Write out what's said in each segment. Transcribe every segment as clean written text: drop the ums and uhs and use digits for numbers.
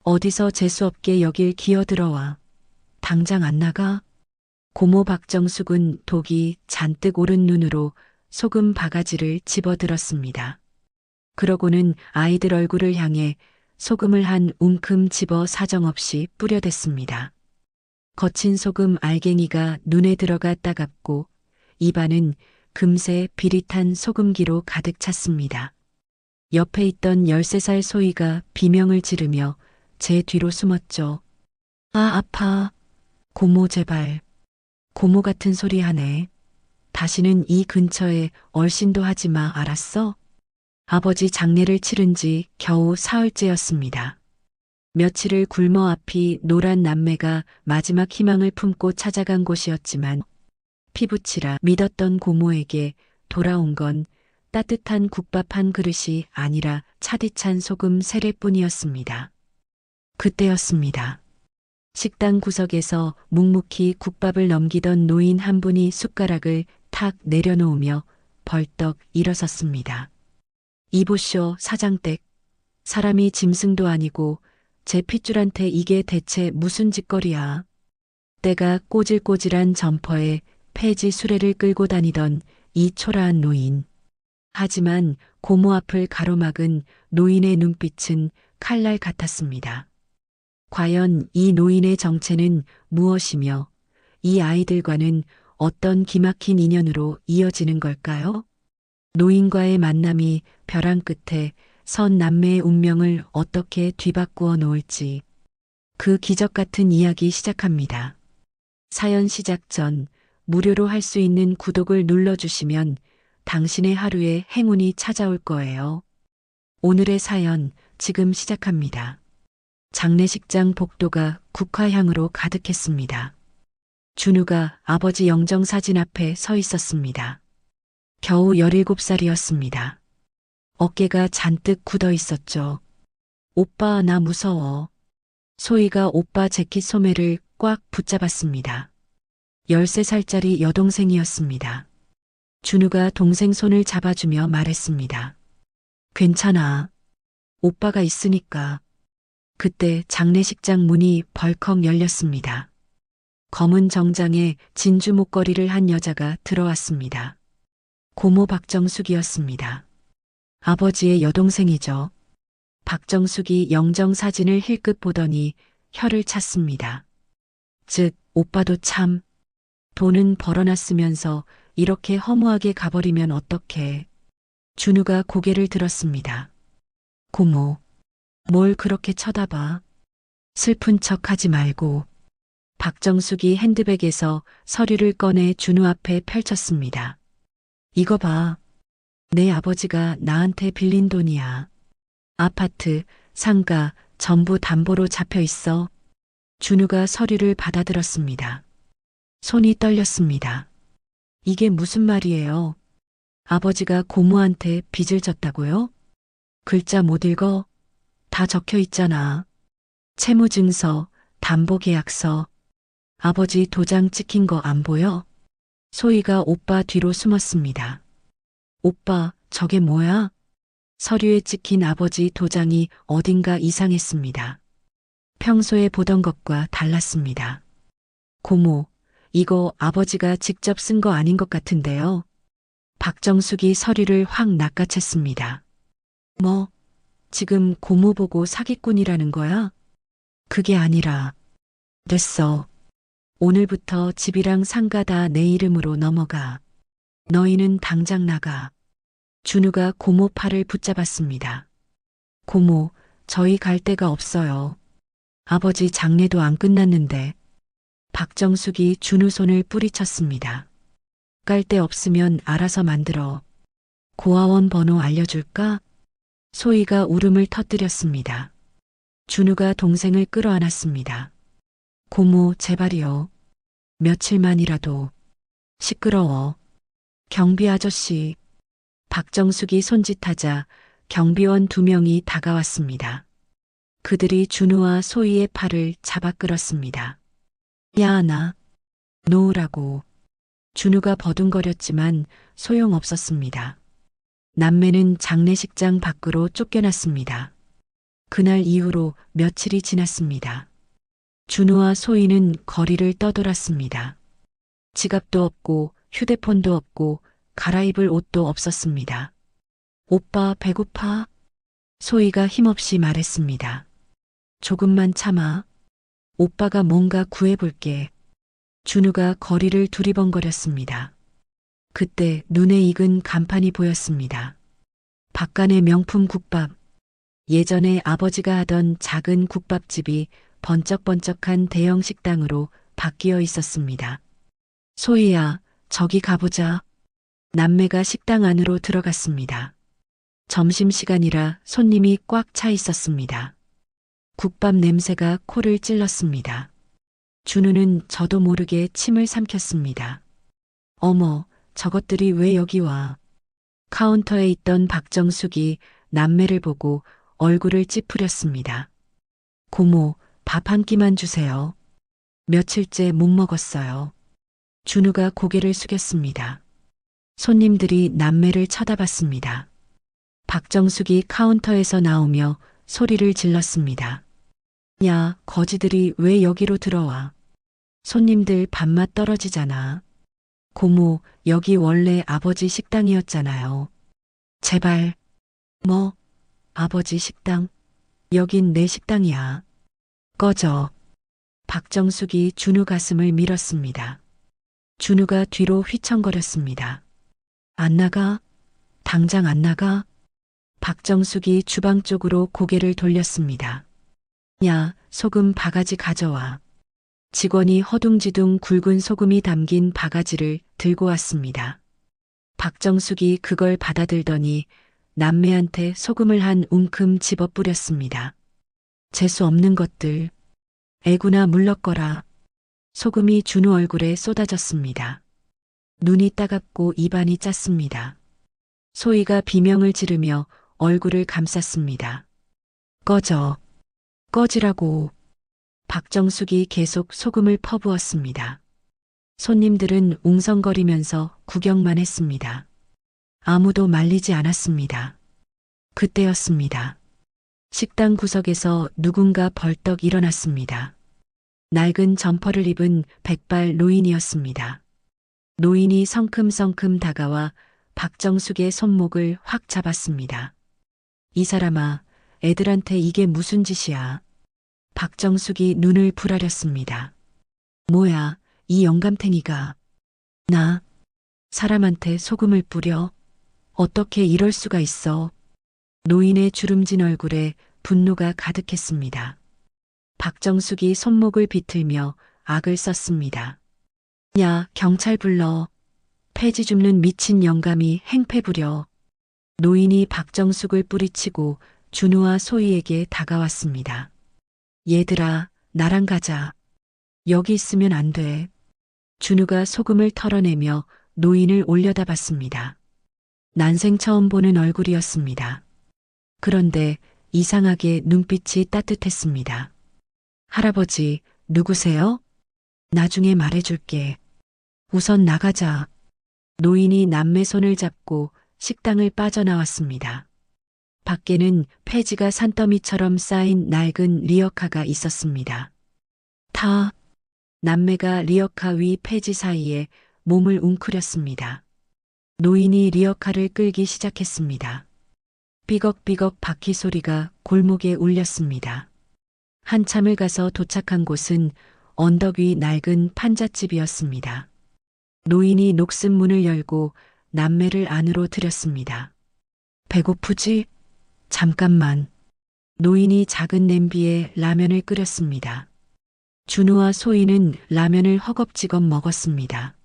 어디서 재수없게 여길 기어들어와. 당장 안 나가? 고모 박정숙은 독이 잔뜩 오른 눈으로 소금 바가지를 집어들었습니다. 그러고는 아이들 얼굴을 향해 소금을 한 움큼 집어 사정없이 뿌려댔습니다. 거친 소금 알갱이가 눈에 들어가 따갑고 입안은 금세 비릿한 소금기로 가득 찼습니다. 옆에 있던 13살 소희가 비명을 지르며 제 뒤로 숨었죠. 아, 아파. 고모 제발. 고모 같은 소리 하네. 다시는 이 근처에 얼씬도 하지 마, 알았어? 아버지 장례를 치른 지 겨우 사흘째였습니다. 며칠을 굶어 앞이 노란 남매가 마지막 희망을 품고 찾아간 곳이었지만 피부치라 믿었던 고모에게 돌아온 건 따뜻한 국밥 한 그릇이 아니라 차디찬 소금 세례뿐이었습니다. 그때였습니다. 식당 구석에서 묵묵히 국밥을 넘기던 노인 한 분이 숟가락을 탁 내려놓으며 벌떡 일어섰습니다. 이보쇼 사장댁. 사람이 짐승도 아니고 제 핏줄한테 이게 대체 무슨 짓거리야. 때가 꼬질꼬질한 점퍼에 폐지 수레를 끌고 다니던 이 초라한 노인. 하지만 고모 앞을 가로막은 노인의 눈빛은 칼날 같았습니다. 과연 이 노인의 정체는 무엇이며 이 아이들과는 어떤 기막힌 인연으로 이어지는 걸까요? 노인과의 만남이 벼랑 끝에 선 남매의 운명을 어떻게 뒤바꾸어 놓을지 그 기적 같은 이야기 시작합니다. 사연 시작 전 무료로 할 수 있는 구독을 눌러주시면 당신의 하루에 행운이 찾아올 거예요. 오늘의 사연 지금 시작합니다. 장례식장 복도가 국화향으로 가득했습니다. 준우가 아버지 영정사진 앞에 서 있었습니다. 겨우 17살이었습니다. 어깨가 잔뜩 굳어 있었죠. 오빠 나 무서워. 소희가 오빠 재킷 소매를 꽉 붙잡았습니다. 13살짜리 여동생이었습니다. 준우가 동생 손을 잡아주며 말했습니다. 괜찮아. 오빠가 있으니까. 그때 장례식장 문이 벌컥 열렸습니다. 검은 정장에 진주 목걸이를 한 여자가 들어왔습니다. 고모 박정숙이었습니다. 아버지의 여동생이죠. 박정숙이 영정 사진을 힐끗 보더니 혀를 찼습니다. 즉, 오빠도 참. 돈은 벌어놨으면서 이렇게 허무하게 가버리면 어떡해. 준우가 고개를 들었습니다. 고모, 뭘 그렇게 쳐다봐. 슬픈 척 하지 말고. 박정숙이 핸드백에서 서류를 꺼내 준우 앞에 펼쳤습니다. 이거 봐. 내 아버지가 나한테 빌린 돈이야. 아파트, 상가 전부 담보로 잡혀 있어. 준우가 서류를 받아들었습니다. 손이 떨렸습니다. 이게 무슨 말이에요? 아버지가 고모한테 빚을 졌다고요? 글자 못 읽어? 다 적혀 있잖아. 채무증서, 담보계약서. 아버지 도장 찍힌 거 안 보여? 소희가 오빠 뒤로 숨었습니다. 오빠, 저게 뭐야? 서류에 찍힌 아버지 도장이 어딘가 이상했습니다. 평소에 보던 것과 달랐습니다. 고모, 이거 아버지가 직접 쓴 거 아닌 것 같은데요. 박정숙이 서류를 확 낚아챘습니다. 뭐, 지금 고모 보고 사기꾼이라는 거야? 그게 아니라. 됐어. 오늘부터 집이랑 상가 다 내 이름으로 넘어가. 너희는 당장 나가. 준우가 고모 팔을 붙잡았습니다. 고모, 저희 갈 데가 없어요. 아버지 장례도 안 끝났는데. 박정숙이 준우 손을 뿌리쳤습니다. 깔 데 없으면 알아서 만들어. 고아원 번호 알려줄까? 소희가 울음을 터뜨렸습니다. 준우가 동생을 끌어안았습니다. 고모, 제발이요. 며칠만이라도. 시끄러워. 경비 아저씨. 박정숙이 손짓하자 경비원 2명이 다가왔습니다. 그들이 준우와 소희의 팔을 잡아 끌었습니다. 야, 나. 놓으라고. 준우가 버둥거렸지만 소용없었습니다. 남매는 장례식장 밖으로 쫓겨났습니다. 그날 이후로 며칠이 지났습니다. 준우와 소희는 거리를 떠돌았습니다. 지갑도 없고 휴대폰도 없고 갈아입을 옷도 없었습니다. 오빠 배고파? 소희가 힘없이 말했습니다. 조금만 참아. 오빠가 뭔가 구해볼게. 준우가 거리를 두리번거렸습니다. 그때 눈에 익은 간판이 보였습니다. 박간의 명품 국밥. 예전에 아버지가 하던 작은 국밥집이 번쩍번쩍한 대형 식당으로 바뀌어 있었습니다. 소희야, 저기 가보자. 남매가 식당 안으로 들어갔습니다. 점심시간이라 손님이 꽉 차 있었습니다. 국밥 냄새가 코를 찔렀습니다. 준우는 저도 모르게 침을 삼켰습니다. 어머, 저것들이 왜 여기 와? 카운터에 있던 박정숙이 남매를 보고 얼굴을 찌푸렸습니다. 고모, 밥 한 끼만 주세요. 며칠째 못 먹었어요. 준우가 고개를 숙였습니다. 손님들이 남매를 쳐다봤습니다. 박정숙이 카운터에서 나오며 소리를 질렀습니다. 야, 거지들이 왜 여기로 들어와? 손님들 밥맛 떨어지잖아. 고모, 여기 원래 아버지 식당이었잖아요. 제발. 뭐? 아버지 식당? 여긴 내 식당이야. 꺼져. 박정숙이 준우 가슴을 밀었습니다. 준우가 뒤로 휘청거렸습니다. 안 나가? 당장 안 나가? 박정숙이 주방 쪽으로 고개를 돌렸습니다. 야, 소금 바가지 가져와. 직원이 허둥지둥 굵은 소금이 담긴 바가지를 들고 왔습니다. 박정숙이 그걸 받아들더니 남매한테 소금을 한 움큼 집어 뿌렸습니다. 재수 없는 것들. 애구나 물러거라. 소금이 준우 얼굴에 쏟아졌습니다. 눈이 따갑고 입안이 짰습니다. 소희가 비명을 지르며 얼굴을 감쌌습니다. 꺼져. 꺼지라고. 박정숙이 계속 소금을 퍼부었습니다. 손님들은 웅성거리면서 구경만 했습니다. 아무도 말리지 않았습니다. 그때였습니다. 식당 구석에서 누군가 벌떡 일어났습니다. 낡은 점퍼를 입은 백발 노인이었습니다. 노인이 성큼성큼 다가와 박정숙의 손목을 확 잡았습니다. 이 사람아, 애들한테 이게 무슨 짓이야? 박정숙이 눈을 부라렸습니다. 뭐야, 이 영감탱이가. 나, 사람한테 소금을 뿌려? 어떻게 이럴 수가 있어? 노인의 주름진 얼굴에 분노가 가득했습니다. 박정숙이 손목을 비틀며 악을 썼습니다. 야, 경찰 불러. 폐지 줍는 미친 영감이 행패 부려. 노인이 박정숙을 뿌리치고 준우와 소희에게 다가왔습니다. 얘들아, 나랑 가자. 여기 있으면 안 돼. 준우가 소금을 털어내며 노인을 올려다봤습니다. 난생 처음 보는 얼굴이었습니다. 그런데 이상하게 눈빛이 따뜻했습니다. 할아버지, 누구세요? 나중에 말해줄게. 우선 나가자. 노인이 남매 손을 잡고 식당을 빠져나왔습니다. 밖에는 폐지가 산더미처럼 쌓인 낡은 리어카가 있었습니다. 남매가 리어카 위 폐지 사이에 몸을 웅크렸습니다. 노인이 리어카를 끌기 시작했습니다. 삐걱삐걱 바퀴 소리가 골목에 울렸습니다. 한참을 가서 도착한 곳은 언덕 위 낡은 판잣집이었습니다. 노인이 녹슨 문을 열고 남매를 안으로 들였습니다. 배고프지? 잠깐만. 노인이 작은 냄비에 라면을 끓였습니다. 준우와 소희는 라면을 허겁지겁 먹었습니다.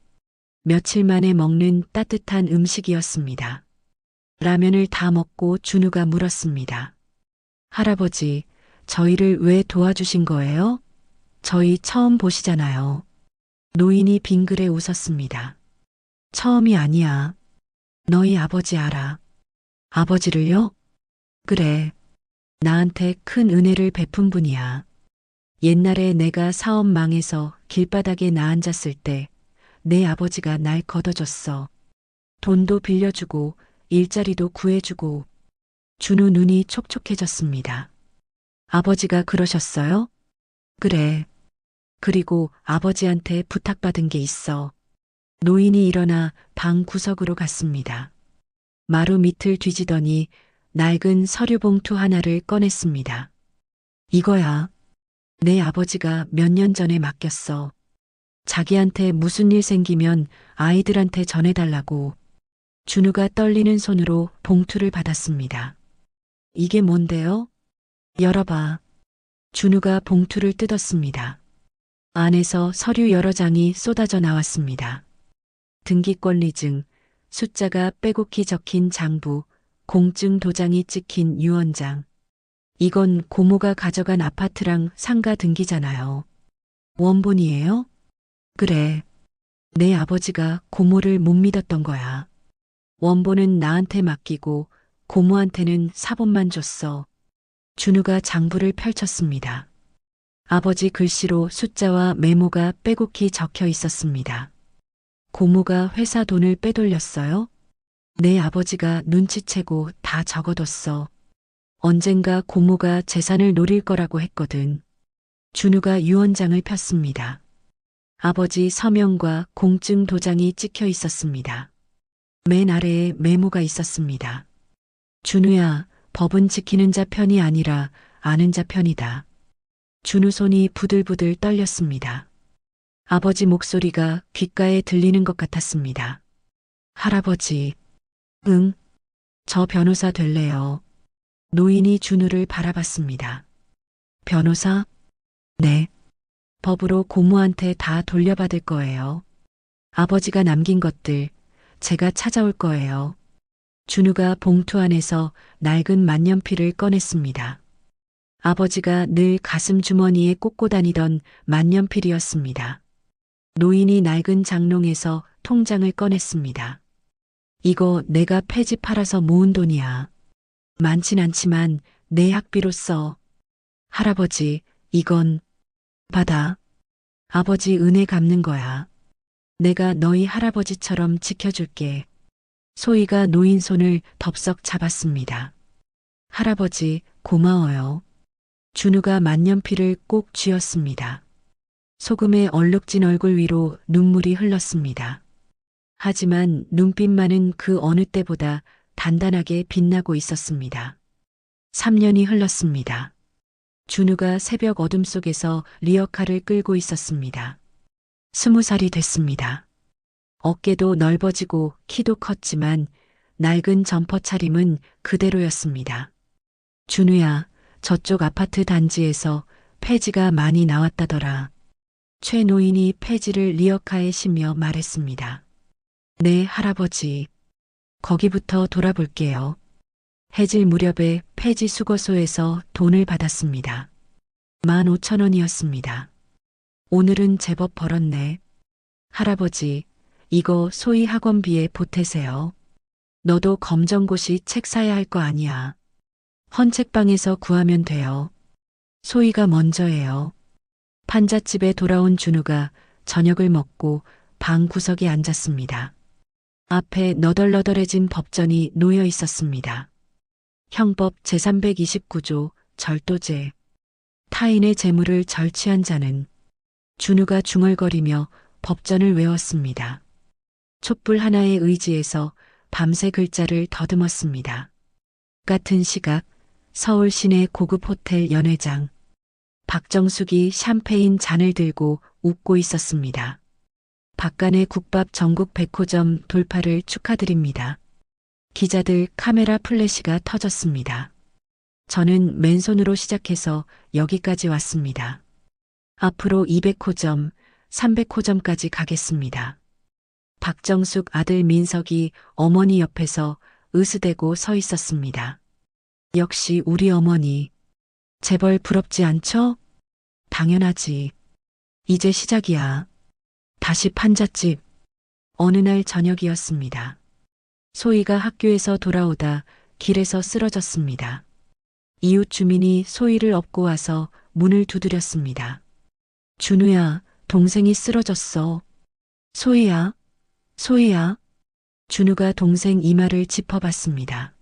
며칠 만에 먹는 따뜻한 음식이었습니다. 라면을 다 먹고 준우가 물었습니다. 할아버지, 저희를 왜 도와주신 거예요? 저희 처음 보시잖아요. 노인이 빙그레 웃었습니다. 처음이 아니야. 너희 아버지 알아. 아버지를요? 그래. 나한테 큰 은혜를 베푼 분이야. 옛날에 내가 사업 망해서 길바닥에 나앉았을 때 내 아버지가 날 걷어줬어. 돈도 빌려주고 일자리도 구해주고. 준우 눈이 촉촉해졌습니다. 아버지가 그러셨어요? 그래. 그리고 아버지한테 부탁받은 게 있어. 노인이 일어나 방 구석으로 갔습니다. 마루 밑을 뒤지더니 낡은 서류 봉투 하나를 꺼냈습니다. 이거야. 내 아버지가 몇 년 전에 맡겼어. 자기한테 무슨 일 생기면 아이들한테 전해달라고. 준우가 떨리는 손으로 봉투를 받았습니다. 이게 뭔데요? 열어봐. 준우가 봉투를 뜯었습니다. 안에서 서류 여러 장이 쏟아져 나왔습니다. 등기권리증, 숫자가 빼곡히 적힌 장부, 공증 도장이 찍힌 유언장. 이건 고모가 가져간 아파트랑 상가 등기잖아요. 원본이에요? 그래. 내 아버지가 고모를 못 믿었던 거야. 원본은 나한테 맡기고 고모한테는 사본만 줬어. 준우가 장부를 펼쳤습니다. 아버지 글씨로 숫자와 메모가 빼곡히 적혀 있었습니다. 고모가 회사 돈을 빼돌렸어요? 내 아버지가 눈치채고 다 적어뒀어. 언젠가 고모가 재산을 노릴 거라고 했거든. 준우가 유언장을 폈습니다. 아버지 서명과 공증 도장이 찍혀 있었습니다. 맨 아래에 메모가 있었습니다. 준우야, 법은 지키는 자 편이 아니라 아는 자 편이다. 준우 손이 부들부들 떨렸습니다. 아버지 목소리가 귓가에 들리는 것 같았습니다. 할아버지, 응, 저 변호사 될래요. 노인이 준우를 바라봤습니다. 변호사? 네. 법으로 고모한테 다 돌려받을 거예요. 아버지가 남긴 것들 제가 찾아올 거예요. 준우가 봉투 안에서 낡은 만년필을 꺼냈습니다. 아버지가 늘 가슴 주머니에 꽂고 다니던 만년필이었습니다. 노인이 낡은 장롱에서 통장을 꺼냈습니다. 이거 내가 폐지 팔아서 모은 돈이야. 많진 않지만 내 학비로 써. 할아버지, 이건 받아. 아버지 은혜 갚는 거야. 내가 너희 할아버지처럼 지켜줄게. 소희가 노인 손을 덥석 잡았습니다. 할아버지, 고마워요. 준우가 만년필을 꼭 쥐었습니다. 소금에 얼룩진 얼굴 위로 눈물이 흘렀습니다. 하지만 눈빛만은 그 어느 때보다 단단하게 빛나고 있었습니다. 3년이 흘렀습니다. 준우가 새벽 어둠 속에서 리어카를 끌고 있었습니다. 20살이 됐습니다. 어깨도 넓어지고 키도 컸지만 낡은 점퍼 차림은 그대로였습니다. 준우야, 저쪽 아파트 단지에서 폐지가 많이 나왔다더라. 최 노인이 폐지를 리어카에 심며 말했습니다. 네, 할아버지. 거기부터 돌아볼게요. 해질 무렵에 폐지 수거소에서 돈을 받았습니다. 15,000원이었습니다. 오늘은 제법 벌었네. 할아버지, 이거 소희 학원비에 보태세요. 너도 검정고시 책 사야 할 거 아니야. 헌책방에서 구하면 돼요. 소희가 먼저예요. 판잣집에 돌아온 준우가 저녁을 먹고 방 구석에 앉았습니다. 앞에 너덜너덜해진 법전이 놓여 있었습니다. 형법 제329조 절도죄. 타인의 재물을 절취한 자는. 준우가 중얼거리며 법전을 외웠습니다. 촛불 하나에 의지해서 밤새 글자를 더듬었습니다. 같은 시각 서울 시내 고급 호텔 연회장. 박정숙이 샴페인 잔을 들고 웃고 있었습니다. 박간의 국밥 전국 백호점 돌파를 축하드립니다. 기자들 카메라 플래시가 터졌습니다. 저는 맨손으로 시작해서 여기까지 왔습니다. 앞으로 200호점, 300호점까지 가겠습니다. 박정숙 아들 민석이 어머니 옆에서 으스대고 서 있었습니다. 역시 우리 어머니. 재벌 부럽지 않죠? 당연하지. 이제 시작이야. 다시 판잣집. 어느 날 저녁이었습니다. 소희가 학교에서 돌아오다 길에서 쓰러졌습니다. 이웃 주민이 소희를 업고 와서 문을 두드렸습니다. 준우야, 동생이 쓰러졌어. 소희야, 소희야. 준우가 동생 이마를 짚어봤습니다.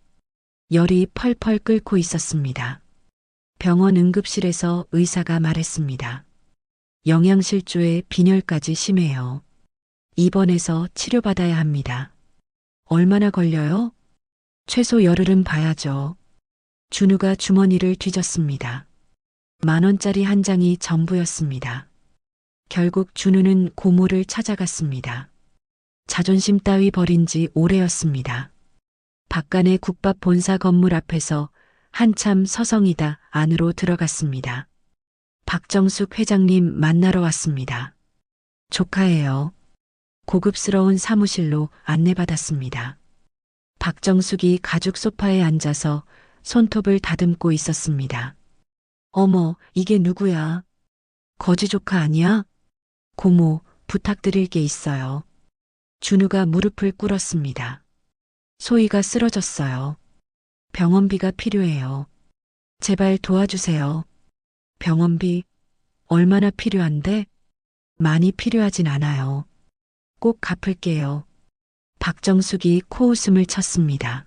열이 펄펄 끓고 있었습니다. 병원 응급실에서 의사가 말했습니다. 영양실조에 빈혈까지 심해요. 입원해서 치료받아야 합니다. 얼마나 걸려요? 최소 열흘은 봐야죠. 준우가 주머니를 뒤졌습니다. 10,000원짜리 한 장이 전부였습니다. 결국 준우는 고모를 찾아갔습니다. 자존심 따위 버린 지 오래였습니다. 박간의 국밥 본사 건물 앞에서 한참 서성이다 안으로 들어갔습니다. 박정숙 회장님 만나러 왔습니다. 조카예요. 고급스러운 사무실로 안내받았습니다. 박정숙이 가죽 소파에 앉아서 손톱을 다듬고 있었습니다. 어머, 이게 누구야? 거지 조카 아니야? 고모, 부탁드릴 게 있어요. 준우가 무릎을 꿇었습니다. 소희가 쓰러졌어요. 병원비가 필요해요. 제발 도와주세요. 병원비 얼마나 필요한데? 많이 필요하진 않아요. 꼭 갚을게요. 박정숙이 코웃음을 쳤습니다.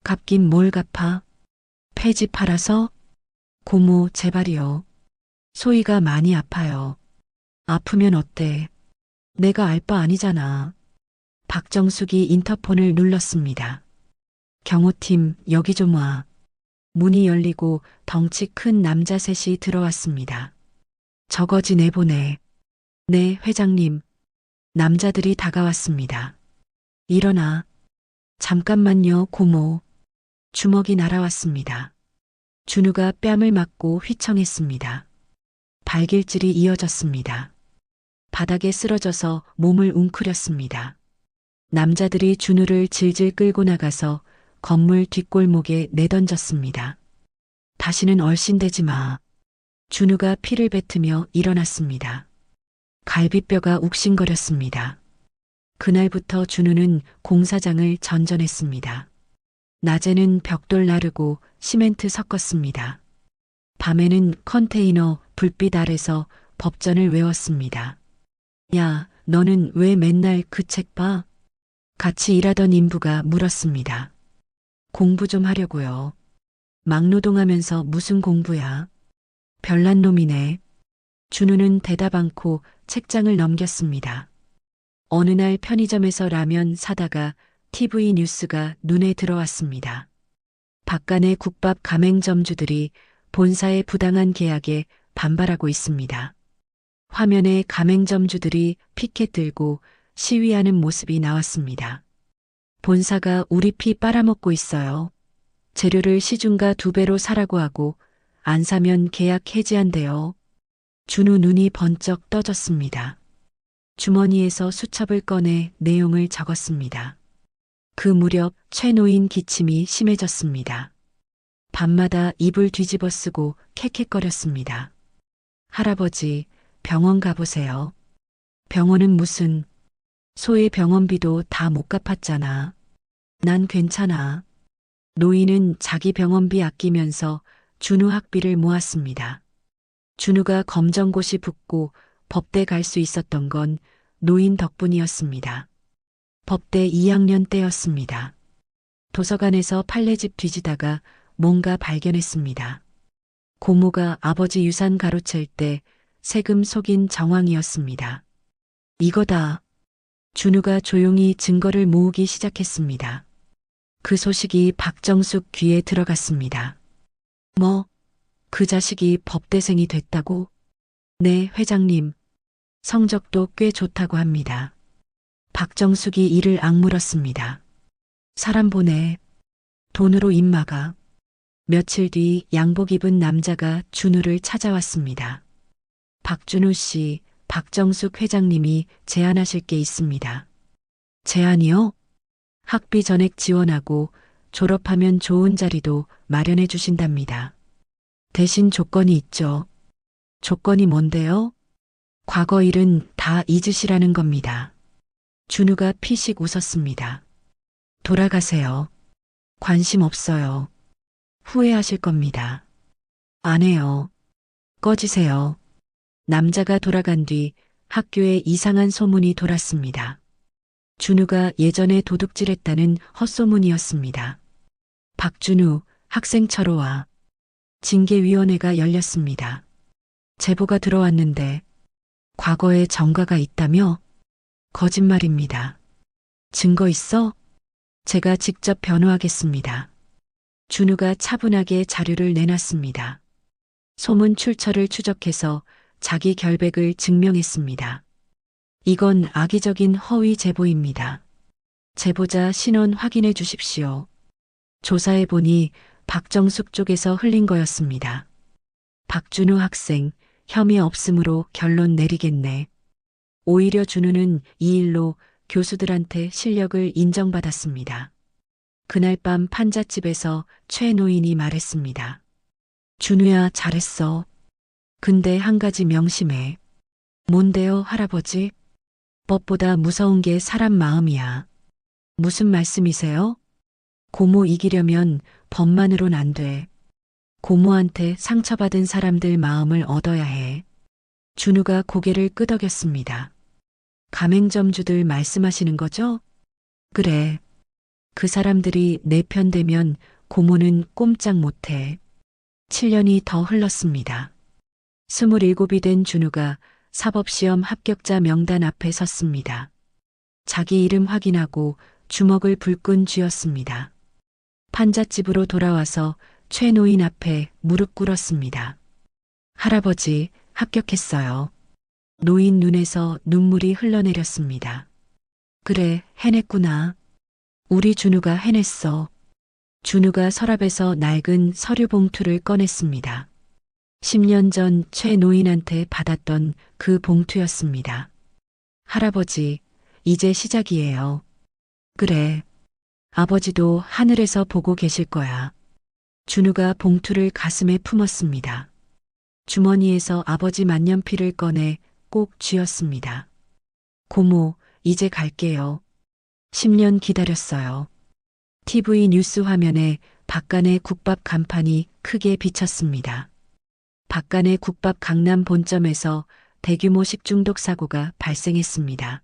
갚긴 뭘 갚아? 폐지 팔아서? 고모, 제발이요. 소희가 많이 아파요. 아프면 어때? 내가 알 바 아니잖아. 박정숙이 인터폰을 눌렀습니다. 경호팀, 여기 좀 와. 문이 열리고 덩치 큰 남자 셋이 들어왔습니다. 저거지 내보내. 네, 회장님. 남자들이 다가왔습니다. 일어나. 잠깐만요, 고모. 주먹이 날아왔습니다. 준우가 뺨을 맞고 휘청했습니다. 발길질이 이어졌습니다. 바닥에 쓰러져서 몸을 웅크렸습니다. 남자들이 준우를 질질 끌고 나가서 건물 뒷골목에 내던졌습니다. 다시는 얼씬대지 마. 준우가 피를 뱉으며 일어났습니다. 갈비뼈가 욱신거렸습니다. 그날부터 준우는 공사장을 전전했습니다. 낮에는 벽돌 나르고 시멘트 섞었습니다. 밤에는 컨테이너 불빛 아래서 법전을 외웠습니다. 야, 너는 왜 맨날 그 책 봐? 같이 일하던 인부가 물었습니다. 공부 좀 하려고요. 막노동하면서 무슨 공부야? 별난 놈이네. 준우는 대답 않고 책장을 넘겼습니다. 어느 날 편의점에서 라면 사다가 TV 뉴스가 눈에 들어왔습니다. 박간의 국밥 가맹점주들이 본사의 부당한 계약에 반발하고 있습니다. 화면에 가맹점주들이 피켓 들고 시위하는 모습이 나왔습니다. 본사가 우리 피 빨아먹고 있어요. 재료를 시중가 2배로 사라고 하고 안 사면 계약 해지한대요. 준우 눈이 번쩍 떠졌습니다. 주머니에서 수첩을 꺼내 내용을 적었습니다. 그 무렵 최노인 기침이 심해졌습니다. 밤마다 입을 뒤집어 쓰고 캑캑거렸습니다. 할아버지, 병원 가보세요. 병원은 무슨, 소의 병원비도 다 못 갚았잖아. 난 괜찮아. 노인은 자기 병원비 아끼면서 준우 학비를 모았습니다. 준우가 검정고시 붙고 법대 갈 수 있었던 건 노인 덕분이었습니다. 법대 2학년 때였습니다. 도서관에서 판례집 뒤지다가 뭔가 발견했습니다. 고모가 아버지 유산 가로챌 때 세금 속인 정황이었습니다. 이거다. 준우가 조용히 증거를 모으기 시작했습니다. 그 소식이 박정숙 귀에 들어갔습니다. 뭐, 그 자식이 법대생이 됐다고? 네, 회장님. 성적도 꽤 좋다고 합니다. 박정숙이 이를 악물었습니다. 사람 보내. 돈으로 입 막아. 며칠 뒤 양복 입은 남자가 준우를 찾아왔습니다. 박준우 씨, 박정숙 회장님이 제안하실 게 있습니다. 제안이요? 학비 전액 지원하고 졸업하면 좋은 자리도 마련해 주신답니다. 대신 조건이 있죠. 조건이 뭔데요? 과거 일은 다 잊으시라는 겁니다. 준우가 피식 웃었습니다. 돌아가세요. 관심 없어요. 후회하실 겁니다. 안 해요. 꺼지세요. 남자가 돌아간 뒤 학교에 이상한 소문이 돌았습니다. 준우가 예전에 도둑질했다는 헛소문이었습니다. 박준우, 학생 처로 와. 징계위원회가 열렸습니다. 제보가 들어왔는데 과거에 전과가 있다며? 거짓말입니다. 증거 있어? 제가 직접 변호하겠습니다. 준우가 차분하게 자료를 내놨습니다. 소문 출처를 추적해서 자기 결백을 증명했습니다. 이건 악의적인 허위 제보입니다. 제보자 신원 확인해 주십시오. 조사해 보니 박정숙 쪽에서 흘린 거였습니다. 박준우 학생, 혐의 없음으로 결론 내리겠네. 오히려 준우는 이 일로 교수들한테 실력을 인정받았습니다. 그날 밤 판잣집에서 최 노인이 말했습니다. 준우야, 잘했어. 근데 한 가지 명심해. 뭔데요, 할아버지? 법보다 무서운 게 사람 마음이야. 무슨 말씀이세요? 고모 이기려면 법만으론 안 돼. 고모한테 상처받은 사람들 마음을 얻어야 해. 준우가 고개를 끄덕였습니다. 가맹점주들 말씀하시는 거죠? 그래. 그 사람들이 내 편 되면 고모는 꼼짝 못해. 7년이 더 흘렀습니다. 27이 된 준우가 사법시험 합격자 명단 앞에 섰습니다. 자기 이름 확인하고 주먹을 불끈 쥐었습니다. 판잣집으로 돌아와서 최 노인 앞에 무릎 꿇었습니다. 할아버지, 합격했어요. 노인 눈에서 눈물이 흘러내렸습니다. 그래, 해냈구나. 우리 준우가 해냈어. 준우가 서랍에서 낡은 서류 봉투를 꺼냈습니다. 10년 전 최 노인한테 받았던 그 봉투였습니다. 할아버지, 이제 시작이에요. 그래. 아버지도 하늘에서 보고 계실 거야. 준우가 봉투를 가슴에 품었습니다. 주머니에서 아버지 만년필을 꺼내 꼭 쥐었습니다. 고모, 이제 갈게요. 10년 기다렸어요. TV 뉴스 화면에 박간의 국밥 간판이 크게 비쳤습니다. 박간의 국밥 강남 본점에서 대규모 식중독 사고가 발생했습니다.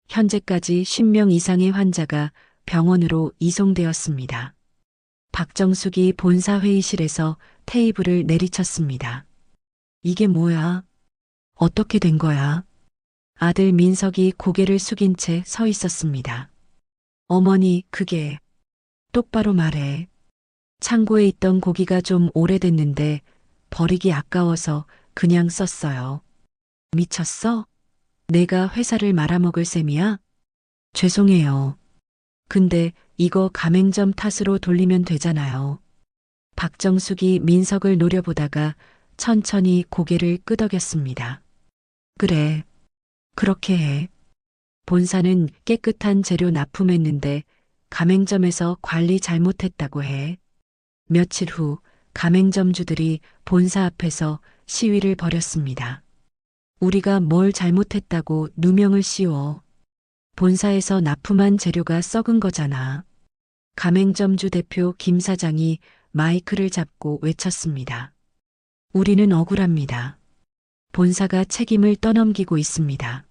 현재까지 10명 이상의 환자가 병원으로 이송되었습니다. 박정숙이 본사 회의실에서 테이블을 내리쳤습니다. 이게 뭐야? 어떻게 된 거야? 아들 민석이 고개를 숙인 채 서 있었습니다. 어머니, 그게... 똑바로 말해. 창고에 있던 고기가 좀 오래됐는데 버리기 아까워서 그냥 썼어요. 미쳤어? 내가 회사를 말아먹을 셈이야? 죄송해요. 근데 이거 가맹점 탓으로 돌리면 되잖아요. 박정숙이 민석을 노려보다가 천천히 고개를 끄덕였습니다. 그래. 그렇게 해. 본사는 깨끗한 재료 납품했는데 가맹점에서 관리 잘못했다고 해. 며칠 후 가맹점주들이 본사 앞에서 시위를 벌였습니다. 우리가 뭘 잘못했다고 누명을 씌워. 본사에서 납품한 재료가 썩은 거잖아. 가맹점주 대표 김 사장이 마이크를 잡고 외쳤습니다. 우리는 억울합니다. 본사가 책임을 떠넘기고 있습니다.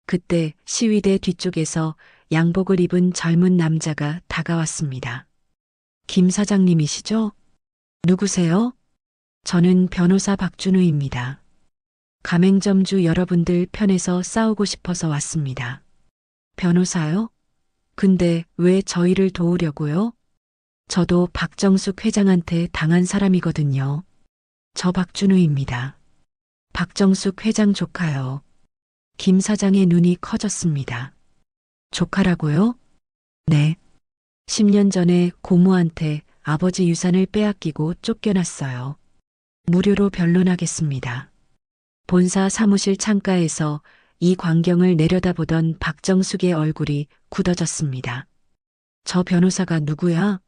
그때 시위대 뒤쪽에서 양복을 입은 젊은 남자가 다가왔습니다. 김 사장님이시죠? 누구세요? 저는 변호사 박준우입니다. 가맹점주 여러분들 편에서 싸우고 싶어서 왔습니다. 변호사요? 근데 왜 저희를 도우려고요? 저도 박정숙 회장한테 당한 사람이거든요. 저 박준우입니다. 박정숙 회장 조카요. 김 사장의 눈이 커졌습니다. 조카라고요? 네. 10년 전에 고모한테 아버지 유산을 빼앗기고 쫓겨났어요. 무료로 변론하겠습니다. 본사 사무실 창가에서 이 광경을 내려다보던 박정숙의 얼굴이 굳어졌습니다. 저 변호사가 누구야?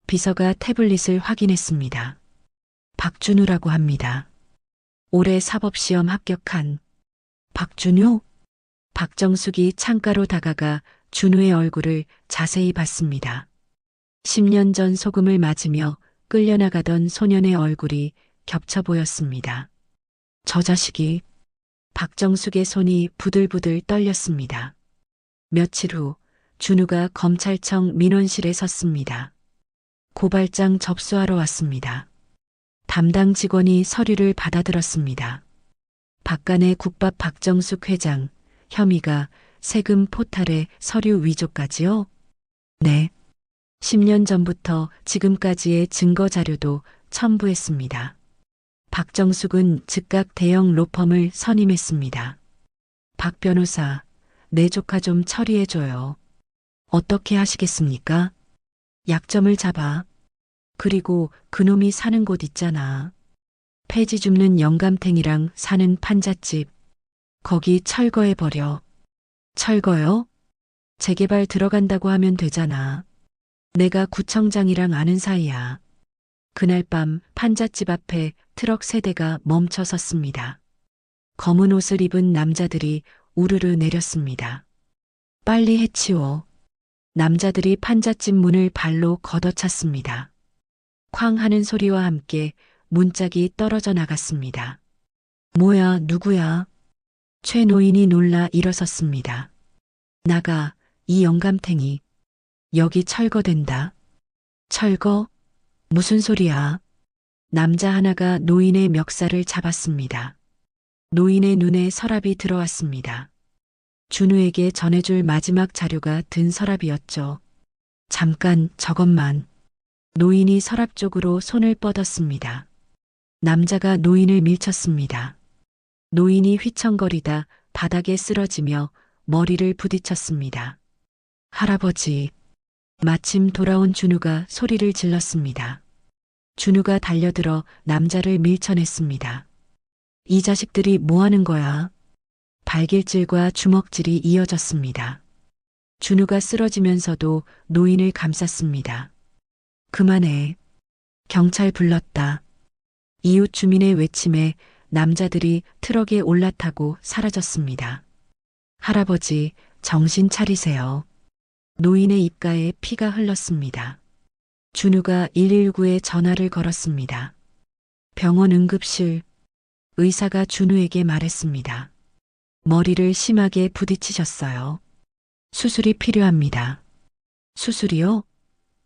비서가 태블릿을 확인했습니다. 박준우라고 합니다. 올해 사법시험 합격한 박준우? 박정숙이 창가로 다가가 준우의 얼굴을 자세히 봤습니다. 10년 전 소금을 맞으며 끌려나가던 소년의 얼굴이 겹쳐 보였습니다. 저 자식이... 박정숙의 손이 부들부들 떨렸습니다. 며칠 후 준우가 검찰청 민원실에 섰습니다. 고발장 접수하러 왔습니다. 담당 직원이 서류를 받아들었습니다. 박간의 국밥 박정숙 회장, 혐의가 세금 포탈의 서류 위조까지요? 네. 10년 전부터 지금까지의 증거 자료도 첨부했습니다. 박정숙은 즉각 대형 로펌을 선임했습니다. 박 변호사, 내 조카 좀 처리해줘요. 어떻게 하시겠습니까? 약점을 잡아. 그리고 그놈이 사는 곳 있잖아. 폐지 줍는 영감탱이랑 사는 판잣집. 거기 철거해버려. 철거요? 재개발 들어간다고 하면 되잖아. 내가 구청장이랑 아는 사이야. 그날 밤 판잣집 앞에 트럭 3대가 멈춰 섰습니다. 검은 옷을 입은 남자들이 우르르 내렸습니다. 빨리 해치워. 남자들이 판잣집 문을 발로 걷어찼습니다. 쾅 하는 소리와 함께 문짝이 떨어져 나갔습니다. 뭐야, 누구야? 최 노인이 놀라 일어섰습니다. 나가, 이 영감탱이. 여기 철거된다. 철거? 무슨 소리야? 남자 하나가 노인의 멱살을 잡았습니다. 노인의 눈에 서랍이 들어왔습니다. 준우에게 전해줄 마지막 자료가 든 서랍이었죠. 잠깐 저것만. 노인이 서랍 쪽으로 손을 뻗었습니다. 남자가 노인을 밀쳤습니다. 노인이 휘청거리다 바닥에 쓰러지며 머리를 부딪혔습니다. 할아버지. 마침 돌아온 준우가 소리를 질렀습니다. 준우가 달려들어 남자를 밀쳐냈습니다. 이 자식들이 뭐 하는 거야? 발길질과 주먹질이 이어졌습니다. 준우가 쓰러지면서도 노인을 감쌌습니다. 그만해. 경찰 불렀다. 이웃 주민의 외침에 남자들이 트럭에 올라타고 사라졌습니다. 할아버지, 정신 차리세요. 노인의 입가에 피가 흘렀습니다. 준우가 119에 전화를 걸었습니다. 병원 응급실. 의사가 준우에게 말했습니다. 머리를 심하게 부딪히셨어요. 수술이 필요합니다. 수술이요?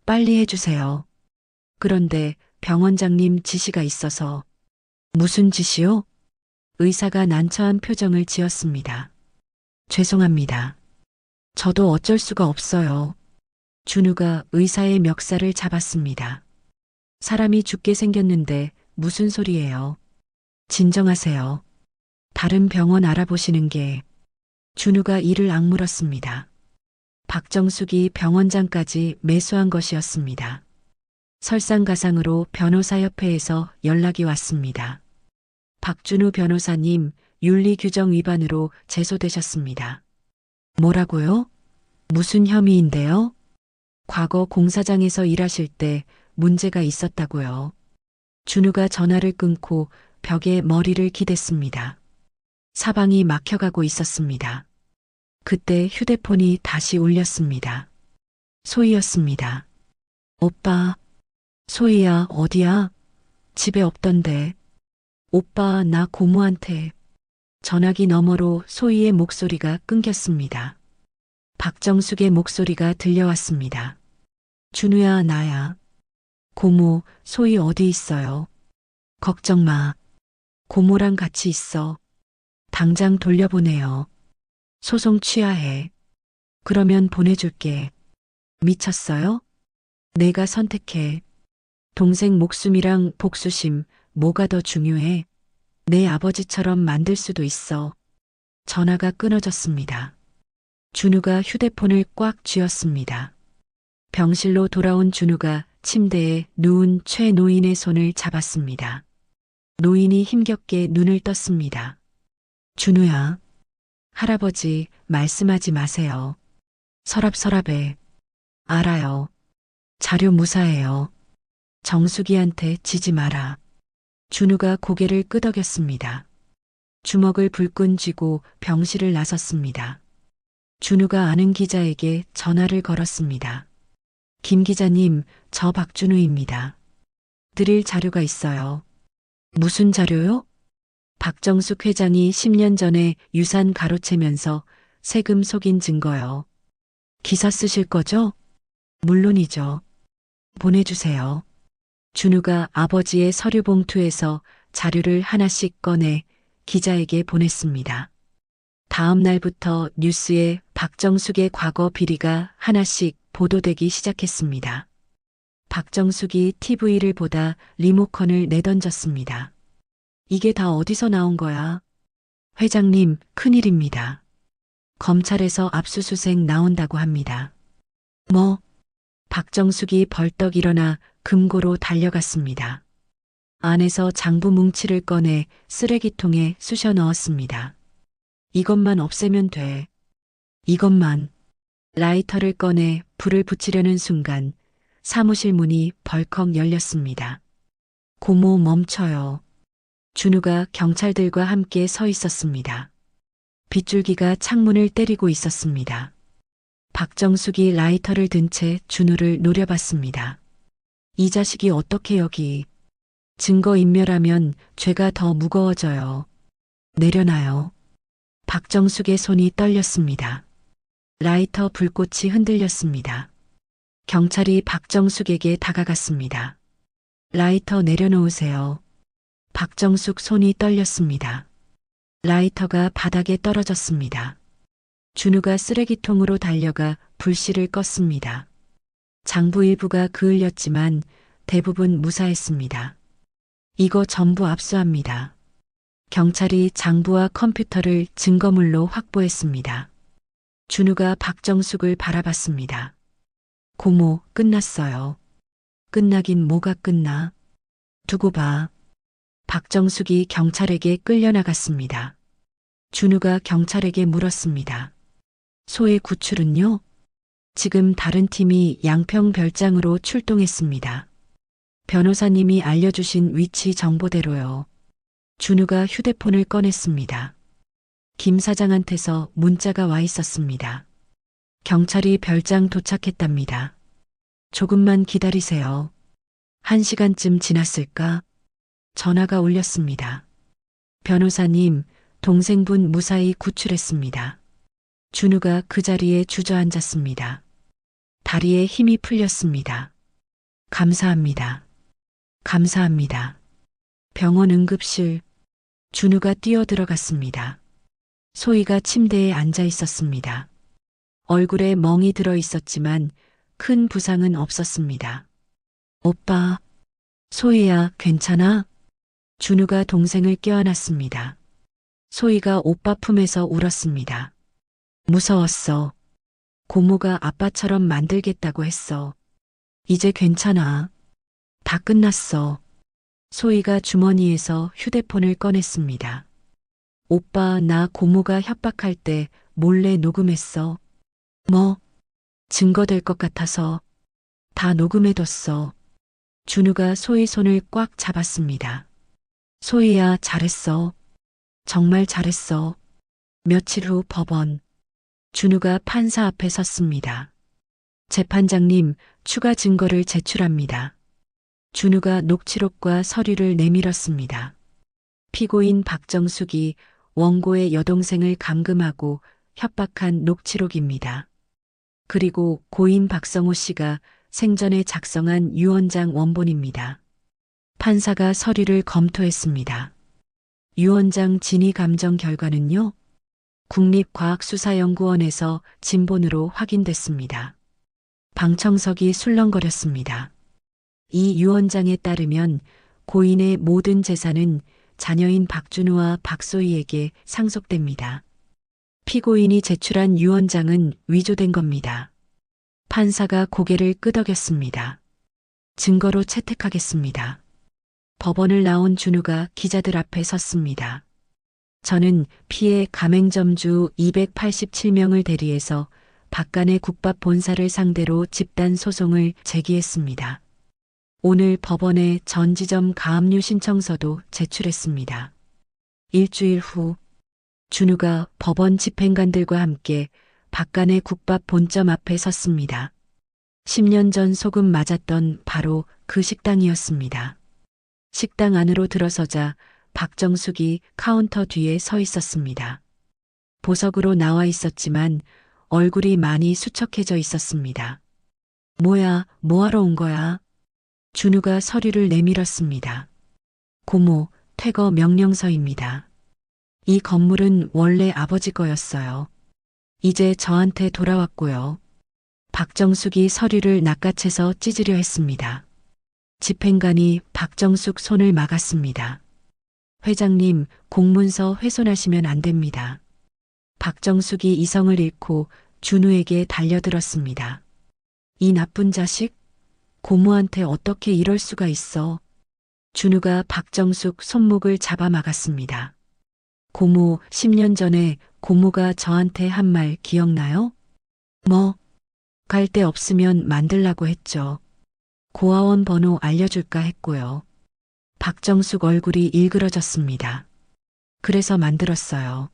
빨리 해주세요. 그런데 병원장님 지시가 있어서. 무슨 지시요? 의사가 난처한 표정을 지었습니다. 죄송합니다. 저도 어쩔 수가 없어요. 준우가 의사의 멱살을 잡았습니다. 사람이 죽게 생겼는데 무슨 소리예요? 진정하세요. 다른 병원 알아보시는 게. 준우가 이를 악물었습니다. 박정숙이 병원장까지 매수한 것이었습니다. 설상가상으로 변호사협회에서 연락이 왔습니다. 박준우 변호사님, 윤리규정 위반으로 제소되셨습니다. 뭐라고요? 무슨 혐의인데요? 과거 공사장에서 일하실 때 문제가 있었다고요. 준우가 전화를 끊고 벽에 머리를 기댔습니다. 사방이 막혀가고 있었습니다. 그때 휴대폰이 다시 울렸습니다. 소희였습니다. 오빠. 소희야, 어디야? 집에 없던데. 오빠, 나 고모한테. 전화기 너머로 소희의 목소리가 끊겼습니다. 박정숙의 목소리가 들려왔습니다. 준우야, 나야. 고모, 소희 어디 있어요? 걱정 마. 고모랑 같이 있어. 당장 돌려보내요. 소송 취하해. 그러면 보내줄게. 미쳤어요? 내가 선택해. 동생 목숨이랑 복수심, 뭐가 더 중요해? 내 아버지처럼 만들 수도 있어. 전화가 끊어졌습니다. 준우가 휴대폰을 꽉 쥐었습니다. 병실로 돌아온 준우가 침대에 누운 최 노인의 손을 잡았습니다. 노인이 힘겹게 눈을 떴습니다. 준우야. 할아버지, 말씀하지 마세요. 서랍에. 알아요. 자료 무사해요. 정수기한테 지지 마라. 준우가 고개를 끄덕였습니다. 주먹을 불끈 쥐고 병실을 나섰습니다. 준우가 아는 기자에게 전화를 걸었습니다. 김 기자님, 저 박준우입니다. 드릴 자료가 있어요. 무슨 자료요? 박정숙 회장이 10년 전에 유산 가로채면서 세금 속인 증거요. 기사 쓰실 거죠? 물론이죠. 보내주세요. 준우가 아버지의 서류 봉투에서 자료를 하나씩 꺼내 기자에게 보냈습니다. 다음 날부터 뉴스에 박정숙의 과거 비리가 하나씩 보도되기 시작했습니다. 박정숙이 TV를 보다 리모컨을 내던졌습니다. 이게 다 어디서 나온 거야? 회장님, 큰일입니다. 검찰에서 압수수색 나온다고 합니다. 뭐? 박정숙이 벌떡 일어나 금고로 달려갔습니다. 안에서 장부 뭉치를 꺼내 쓰레기통에 쑤셔 넣었습니다. 이것만 없애면 돼. 이것만. 라이터를 꺼내 불을 붙이려는 순간 사무실 문이 벌컥 열렸습니다. 고모 멈춰요. 준우가 경찰들과 함께 서 있었습니다. 빗줄기가 창문을 때리고 있었습니다. 박정숙이 라이터를 든 채 준우를 노려봤습니다. 이 자식이 어떻게 여기. 증거인멸하면 죄가 더 무거워져요. 내려놔요. 박정숙의 손이 떨렸습니다. 라이터 불꽃이 흔들렸습니다. 경찰이 박정숙에게 다가갔습니다. 라이터 내려놓으세요. 박정숙 손이 떨렸습니다. 라이터가 바닥에 떨어졌습니다. 준우가 쓰레기통으로 달려가 불씨를 껐습니다. 장부 일부가 그을렸지만 대부분 무사했습니다. 이거 전부 압수합니다. 경찰이 장부와 컴퓨터를 증거물로 확보했습니다. 준우가 박정숙을 바라봤습니다. 고모, 끝났어요. 끝나긴 뭐가 끝나? 두고 봐. 박정숙이 경찰에게 끌려나갔습니다. 준우가 경찰에게 물었습니다. 소의 구출은요? 지금 다른 팀이 양평별장으로 출동했습니다. 변호사님이 알려주신 위치 정보대로요. 준우가 휴대폰을 꺼냈습니다. 김 사장한테서 문자가 와 있었습니다. 경찰이 별장 도착했답니다. 조금만 기다리세요. 1시간쯤 지났을까? 전화가 울렸습니다. 변호사님, 동생분 무사히 구출했습니다. 준우가 그 자리에 주저앉았습니다. 다리에 힘이 풀렸습니다. 감사합니다. 감사합니다. 병원 응급실. 준우가 뛰어들어갔습니다. 소희가 침대에 앉아 있었습니다. 얼굴에 멍이 들어 있었지만 큰 부상은 없었습니다. 오빠, 소희야, 괜찮아? 준우가 동생을 껴안았습니다. 소희가 오빠 품에서 울었습니다. 무서웠어. 고모가 아빠처럼 만들겠다고 했어. 이제 괜찮아. 다 끝났어. 소희가 주머니에서 휴대폰을 꺼냈습니다. 오빠, 나 고모가 협박할 때 몰래 녹음했어. 뭐? 증거 될 것 같아서 다 녹음해뒀어. 준우가 소희 손을 꽉 잡았습니다. 소희야, 잘했어. 정말 잘했어. 며칠 후 법원. 준우가 판사 앞에 섰습니다. 재판장님, 추가 증거를 제출합니다. 준우가 녹취록과 서류를 내밀었습니다. 피고인 박정숙이 원고의 여동생을 감금하고 협박한 녹취록입니다. 그리고 고인 박성호 씨가 생전에 작성한 유언장 원본입니다. 판사가 서류를 검토했습니다. 유언장 진위 감정 결과는요? 국립과학수사연구원에서 진본으로 확인됐습니다. 방청석이 술렁거렸습니다. 이 유언장에 따르면 고인의 모든 재산은 자녀인 박준우와 박소희에게 상속됩니다. 피고인이 제출한 유언장은 위조된 겁니다. 판사가 고개를 끄덕였습니다. 증거로 채택하겠습니다. 법원을 나온 준우가 기자들 앞에 섰습니다. 저는 피해 가맹점주 287명을 대리해서 박간의 국밥 본사를 상대로 집단 소송을 제기했습니다. 오늘 법원에 전지점 가압류 신청서도 제출했습니다. 일주일 후 준우가 법원 집행관들과 함께 박간의 국밥 본점 앞에 섰습니다. 10년 전 소금 맞았던 바로 그 식당이었습니다. 식당 안으로 들어서자 박정숙이 카운터 뒤에 서 있었습니다. 보석으로 나와 있었지만 얼굴이 많이 수척해져 있었습니다. 뭐야, 뭐하러 온 거야? 준우가 서류를 내밀었습니다. 고모, 퇴거 명령서입니다. 이 건물은 원래 아버지 거였어요. 이제 저한테 돌아왔고요. 박정숙이 서류를 낚아채서 찢으려 했습니다. 집행관이 박정숙 손을 막았습니다. 회장님, 공문서 훼손하시면 안 됩니다. 박정숙이 이성을 잃고 준우에게 달려들었습니다. 이 나쁜 자식? 고모한테 어떻게 이럴 수가 있어? 준우가 박정숙 손목을 잡아 막았습니다. 고모, 10년 전에 고모가 저한테 한 말 기억나요? 뭐? 갈 데 없으면 만들라고 했죠. 고아원 번호 알려줄까 했고요. 박정숙 얼굴이 일그러졌습니다. 그래서 만들었어요.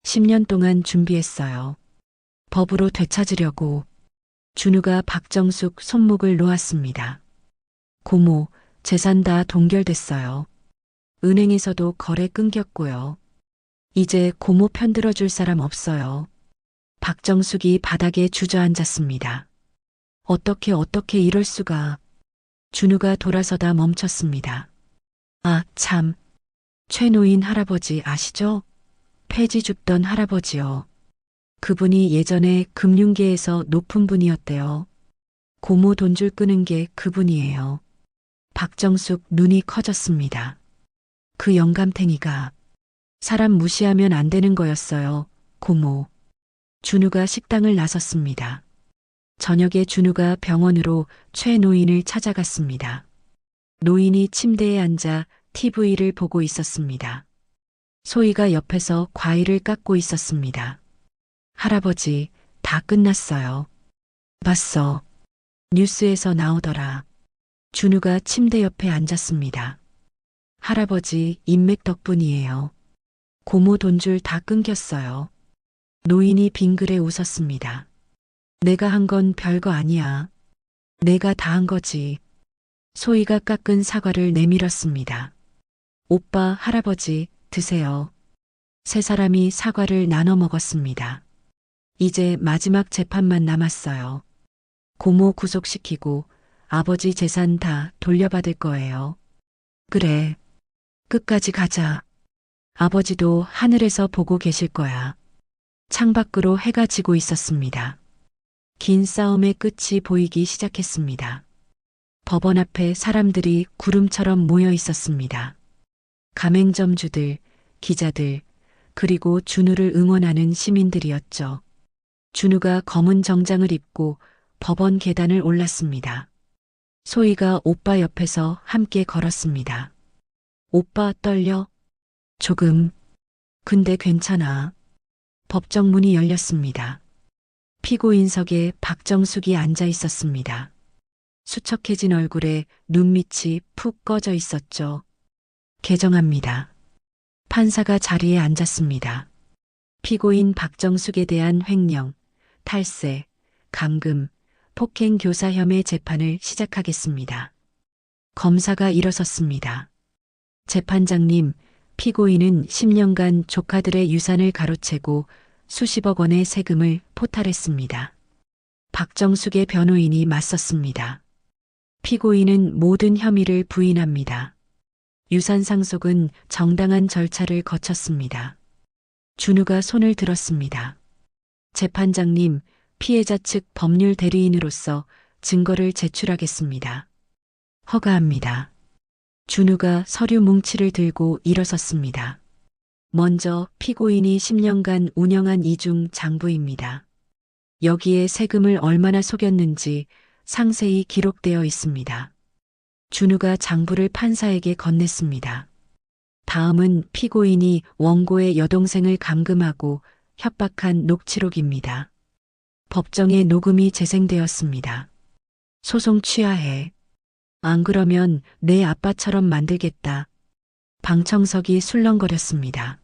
10년 동안 준비했어요. 법으로 되찾으려고. 준우가 박정숙 손목을 놓았습니다. 고모, 재산 다 동결됐어요. 은행에서도 거래 끊겼고요. 이제 고모 편들어줄 사람 없어요. 박정숙이 바닥에 주저앉았습니다. 어떻게 이럴 수가. 준우가 돌아서다 멈췄습니다. 아, 참. 최노인 할아버지 아시죠? 폐지 줍던 할아버지요. 그분이 예전에 금융계에서 높은 분이었대요. 고모 돈줄 끄는 게 그분이에요. 박정숙 눈이 커졌습니다. 그 영감탱이가 사람 무시하면 안 되는 거였어요, 고모. 준우가 식당을 나섰습니다. 저녁에 준우가 병원으로 최 노인을 찾아갔습니다. 노인이 침대에 앉아 TV를 보고 있었습니다. 소희가 옆에서 과일을 깎고 있었습니다. 할아버지, 다 끝났어요. 봤어. 뉴스에서 나오더라. 준우가 침대 옆에 앉았습니다. 할아버지, 인맥 덕분이에요. 고모 돈줄 다 끊겼어요. 노인이 빙그레 웃었습니다. 내가 한 건 별거 아니야. 내가 다 한 거지. 소희가 깎은 사과를 내밀었습니다. 오빠, 할아버지, 드세요. 세 사람이 사과를 나눠 먹었습니다. 이제 마지막 재판만 남았어요. 고모 구속시키고 아버지 재산 다 돌려받을 거예요. 그래. 끝까지 가자. 아버지도 하늘에서 보고 계실 거야. 창밖으로 해가 지고 있었습니다. 긴 싸움의 끝이 보이기 시작했습니다. 법원 앞에 사람들이 구름처럼 모여 있었습니다. 가맹점주들, 기자들, 그리고 준우를 응원하는 시민들이었죠. 준우가 검은 정장을 입고 법원 계단을 올랐습니다. 소희가 오빠 옆에서 함께 걸었습니다. 오빠 떨려? 조금. 근데 괜찮아. 법정 문이 열렸습니다. 피고인석에 박정숙이 앉아 있었습니다. 수척해진 얼굴에 눈밑이 푹 꺼져 있었죠. 개정합니다. 판사가 자리에 앉았습니다. 피고인 박정숙에 대한 횡령, 탈세, 감금, 폭행 교사 혐의 재판을 시작하겠습니다. 검사가 일어섰습니다. 재판장님, 피고인은 10년간 조카들의 유산을 가로채고 수십억 원의 세금을 포탈했습니다. 박정숙의 변호인이 맞섰습니다. 피고인은 모든 혐의를 부인합니다. 유산 상속은 정당한 절차를 거쳤습니다. 준우가 손을 들었습니다. 재판장님, 피해자 측 법률 대리인으로서 증거를 제출하겠습니다. 허가합니다. 준우가 서류 뭉치를 들고 일어섰습니다. 먼저 피고인이 10년간 운영한 이중 장부입니다. 여기에 세금을 얼마나 속였는지 상세히 기록되어 있습니다. 준우가 장부를 판사에게 건넸습니다. 다음은 피고인이 원고의 여동생을 감금하고 협박한 녹취록입니다. 법정에 녹음이 재생되었습니다. 소송 취하해. 안 그러면 내 아빠처럼 만들겠다. 방청석이 술렁거렸습니다.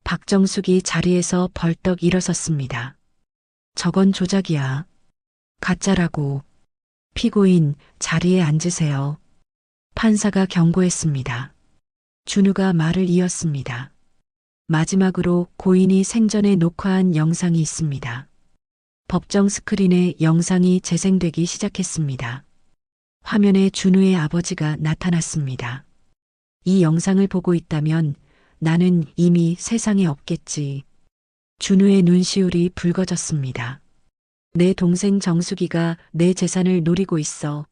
박정숙이 자리에서 벌떡 일어섰습니다. 저건 조작이야. 가짜라고. 피고인, 자리에 앉으세요. 판사가 경고했습니다. 준우가 말을 이었습니다. 마지막으로 고인이 생전에 녹화한 영상이 있습니다. 법정 스크린에 영상이 재생되기 시작했습니다. 화면에 준우의 아버지가 나타났습니다. 이 영상을 보고 있다면 나는 이미 세상에 없겠지. 준우의 눈시울이 붉어졌습니다. 내 동생 정숙이가 내 재산을 노리고 있어.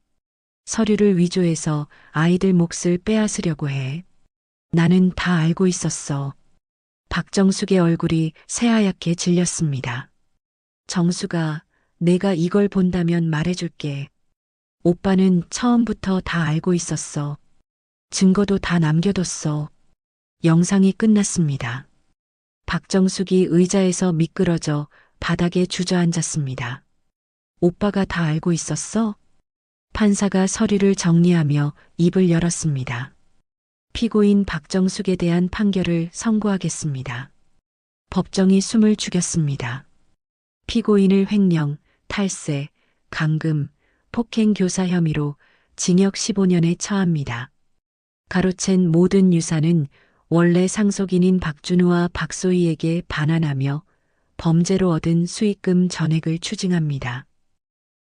서류를 위조해서 아이들 몫을 빼앗으려고 해. 나는 다 알고 있었어. 박정숙의 얼굴이 새하얗게 질렸습니다. 정숙아, 내가 이걸 본다면 말해줄게. 오빠는 처음부터 다 알고 있었어. 증거도 다 남겨뒀어. 영상이 끝났습니다. 박정숙이 의자에서 미끄러져 바닥에 주저앉았습니다. 오빠가 다 알고 있었어? 판사가 서류를 정리하며 입을 열었습니다. 피고인 박정숙에 대한 판결을 선고하겠습니다. 법정이 숨을 죽였습니다. 피고인을 횡령, 탈세, 감금, 폭행 교사 혐의로 징역 15년에 처합니다. 가로챈 모든 유산은 원래 상속인인 박준우와 박소희에게 반환하며 범죄로 얻은 수익금 전액을 추징합니다.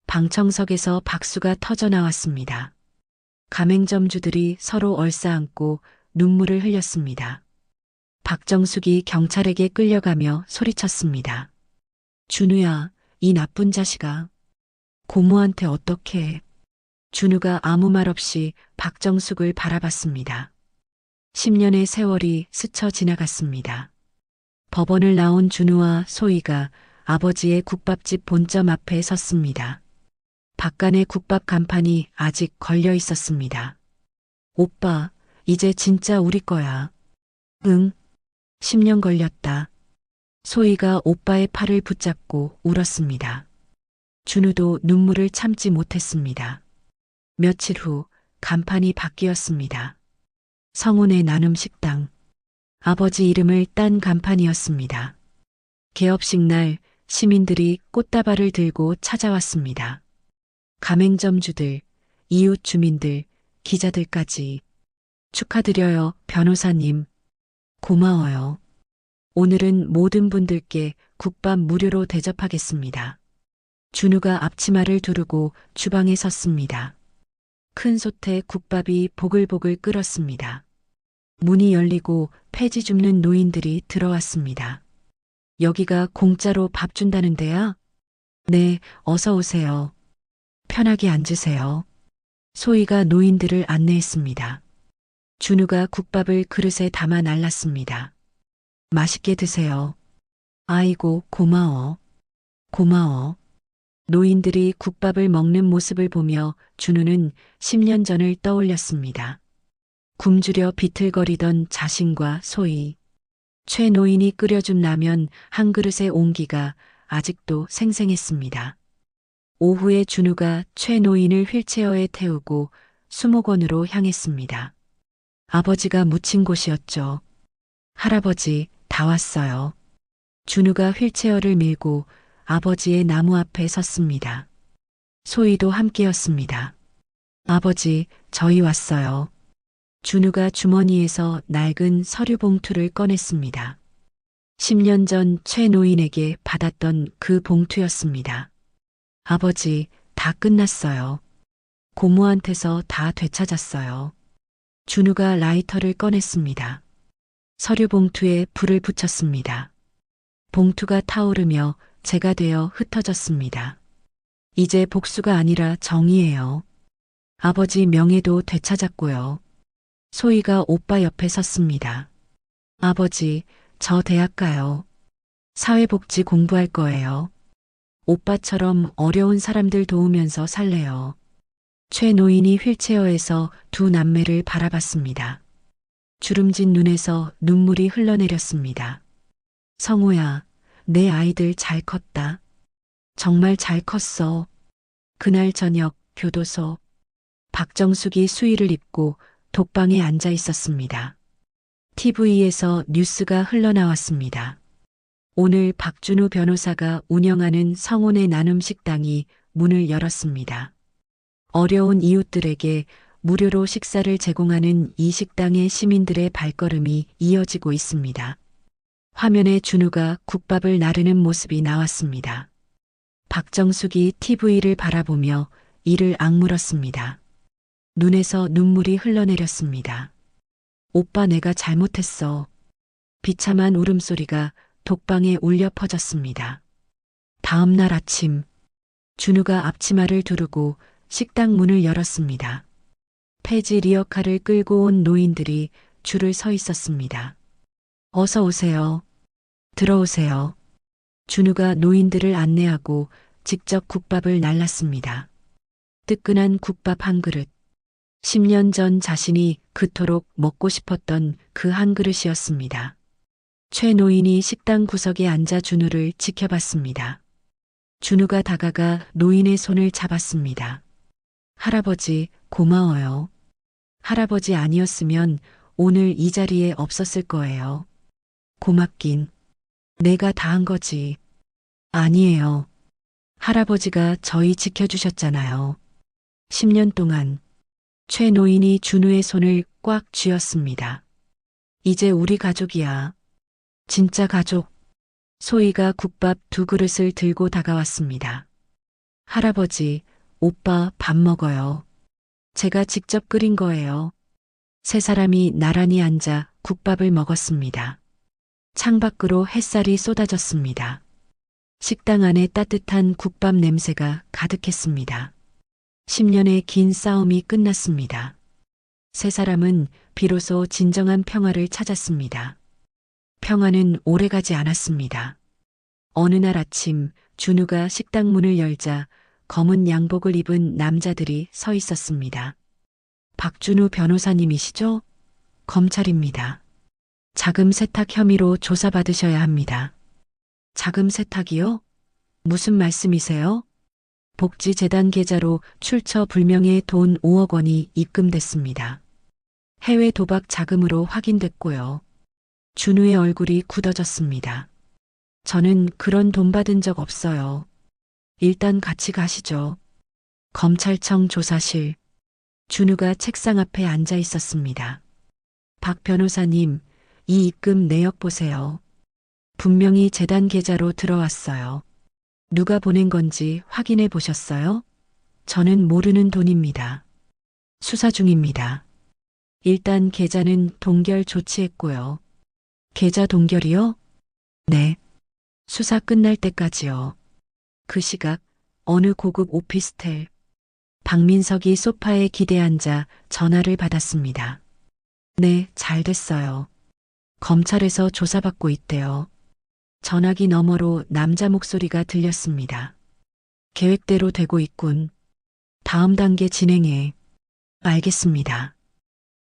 방청석에서 박수가 터져나왔습니다. 가맹점주들이 서로 얼싸안고 눈물을 흘렸습니다. 박정숙이 경찰에게 끌려가며 소리쳤습니다. 준우야, 이 나쁜 자식아. 고모한테 어떻게 해? 준우가 아무 말 없이 박정숙을 바라봤습니다. 10년의 세월이 스쳐 지나갔습니다. 법원을 나온 준우와 소희가 아버지의 국밥집 본점 앞에 섰습니다. 바깥의 국밥 간판이 아직 걸려 있었습니다. 오빠, 이제 진짜 우리 거야. 응, 10년 걸렸다. 소희가 오빠의 팔을 붙잡고 울었습니다. 준우도 눈물을 참지 못했습니다. 며칠 후 간판이 바뀌었습니다. 성운의 나눔 식당. 아버지 이름을 딴 간판이었습니다. 개업식 날 시민들이 꽃다발을 들고 찾아왔습니다. 가맹점주들, 이웃 주민들, 기자들까지. 축하드려요, 변호사님. 고마워요. 오늘은 모든 분들께 국밥 무료로 대접하겠습니다. 준우가 앞치마를 두르고 주방에 섰습니다. 큰 솥에 국밥이 보글보글 끓었습니다. 문이 열리고 폐지 줍는 노인들이 들어왔습니다. 여기가 공짜로 밥 준다는 데야? 네, 어서 오세요. 편하게 앉으세요. 소희가 노인들을 안내했습니다. 준우가 국밥을 그릇에 담아 날랐습니다. 맛있게 드세요. 아이고, 고마워. 고마워. 노인들이 국밥을 먹는 모습을 보며 준우는 10년 전을 떠올렸습니다. 굶주려 비틀거리던 자신과 소희. 최 노인이 끓여준 라면 한 그릇의 온기가 아직도 생생했습니다. 오후에 준우가 최 노인을 휠체어에 태우고 수목원으로 향했습니다. 아버지가 묻힌 곳이었죠. 할아버지, 다 왔어요. 준우가 휠체어를 밀고 아버지의 나무 앞에 섰습니다. 소희도 함께였습니다. 아버지, 저희 왔어요. 준우가 주머니에서 낡은 서류 봉투를 꺼냈습니다. 10년 전 최 노인에게 받았던 그 봉투였습니다. 아버지, 다 끝났어요. 고모한테서 다 되찾았어요. 준우가 라이터를 꺼냈습니다. 서류 봉투에 불을 붙였습니다. 봉투가 타오르며 재가 되어 흩어졌습니다. 이제 복수가 아니라 정의예요. 아버지 명예도 되찾았고요. 소희가 오빠 옆에 섰습니다. 아버지, 저 대학 가요. 사회복지 공부할 거예요. 오빠처럼 어려운 사람들 도우면서 살래요. 최 노인이 휠체어에서 두 남매를 바라봤습니다. 주름진 눈에서 눈물이 흘러내렸습니다. 성우야, 내 아이들 잘 컸다. 정말 잘 컸어. 그날 저녁 교도소. 박정숙이 수의를 입고 독방에 앉아 있었습니다. TV에서 뉴스가 흘러나왔습니다. 오늘 박준우 변호사가 운영하는 성운의 나눔 식당이 문을 열었습니다. 어려운 이웃들에게 무료로 식사를 제공하는 이 식당의 시민들의 발걸음이 이어지고 있습니다. 화면에 준우가 국밥을 나르는 모습이 나왔습니다. 박정숙이 TV를 바라보며 이를 악물었습니다. 눈에서 눈물이 흘러내렸습니다. 오빠 내가 잘못했어. 비참한 울음소리가 독방에 울려 퍼졌습니다. 다음 날 아침, 준우가 앞치마를 두르고 식당 문을 열었습니다. 폐지 리어카를 끌고 온 노인들이 줄을 서 있었습니다. 어서 오세요. 들어오세요. 준우가 노인들을 안내하고 직접 국밥을 날랐습니다. 뜨끈한 국밥 한 그릇. 10년 전 자신이 그토록 먹고 싶었던 그 한 그릇이었습니다. 최 노인이 식당 구석에 앉아 준우를 지켜봤습니다. 준우가 다가가 노인의 손을 잡았습니다. 할아버지, 고마워요. 할아버지 아니었으면 오늘 이 자리에 없었을 거예요. 고맙긴. 내가 다 한 거지. 아니에요. 할아버지가 저희 지켜주셨잖아요. 10년 동안. 최 노인이 준우의 손을 꽉 쥐었습니다. 이제 우리 가족이야. 진짜 가족. 소희가 국밥 두 그릇을 들고 다가왔습니다. 할아버지, 오빠 밥 먹어요. 제가 직접 끓인 거예요. 세 사람이 나란히 앉아 국밥을 먹었습니다. 창밖으로 햇살이 쏟아졌습니다. 식당 안에 따뜻한 국밥 냄새가 가득했습니다. 10년의 긴 싸움이 끝났습니다. 세 사람은 비로소 진정한 평화를 찾았습니다. 평화는 오래가지 않았습니다. 어느 날 아침 준우가 식당 문을 열자 검은 양복을 입은 남자들이 서 있었습니다. 박준우 변호사님이시죠? 검찰입니다. 자금 세탁 혐의로 조사받으셔야 합니다. 자금 세탁이요? 무슨 말씀이세요? 복지재단 계좌로 출처 불명의 돈 5억 원이 입금됐습니다. 해외 도박 자금으로 확인됐고요. 준우의 얼굴이 굳어졌습니다. 저는 그런 돈 받은 적 없어요. 일단 같이 가시죠. 검찰청 조사실. 준우가 책상 앞에 앉아 있었습니다. 박 변호사님, 이 입금 내역 보세요. 분명히 재단 계좌로 들어왔어요. 누가 보낸 건지 확인해 보셨어요? 저는 모르는 돈입니다. 수사 중입니다. 일단 계좌는 동결 조치했고요. 계좌 동결이요? 네. 수사 끝날 때까지요. 그 시각 어느 고급 오피스텔. 박민석이 소파에 기대 앉아 전화를 받았습니다. 네, 잘 됐어요. 검찰에서 조사받고 있대요. 전화기 너머로 남자 목소리가 들렸습니다. 계획대로 되고 있군. 다음 단계 진행해. 알겠습니다.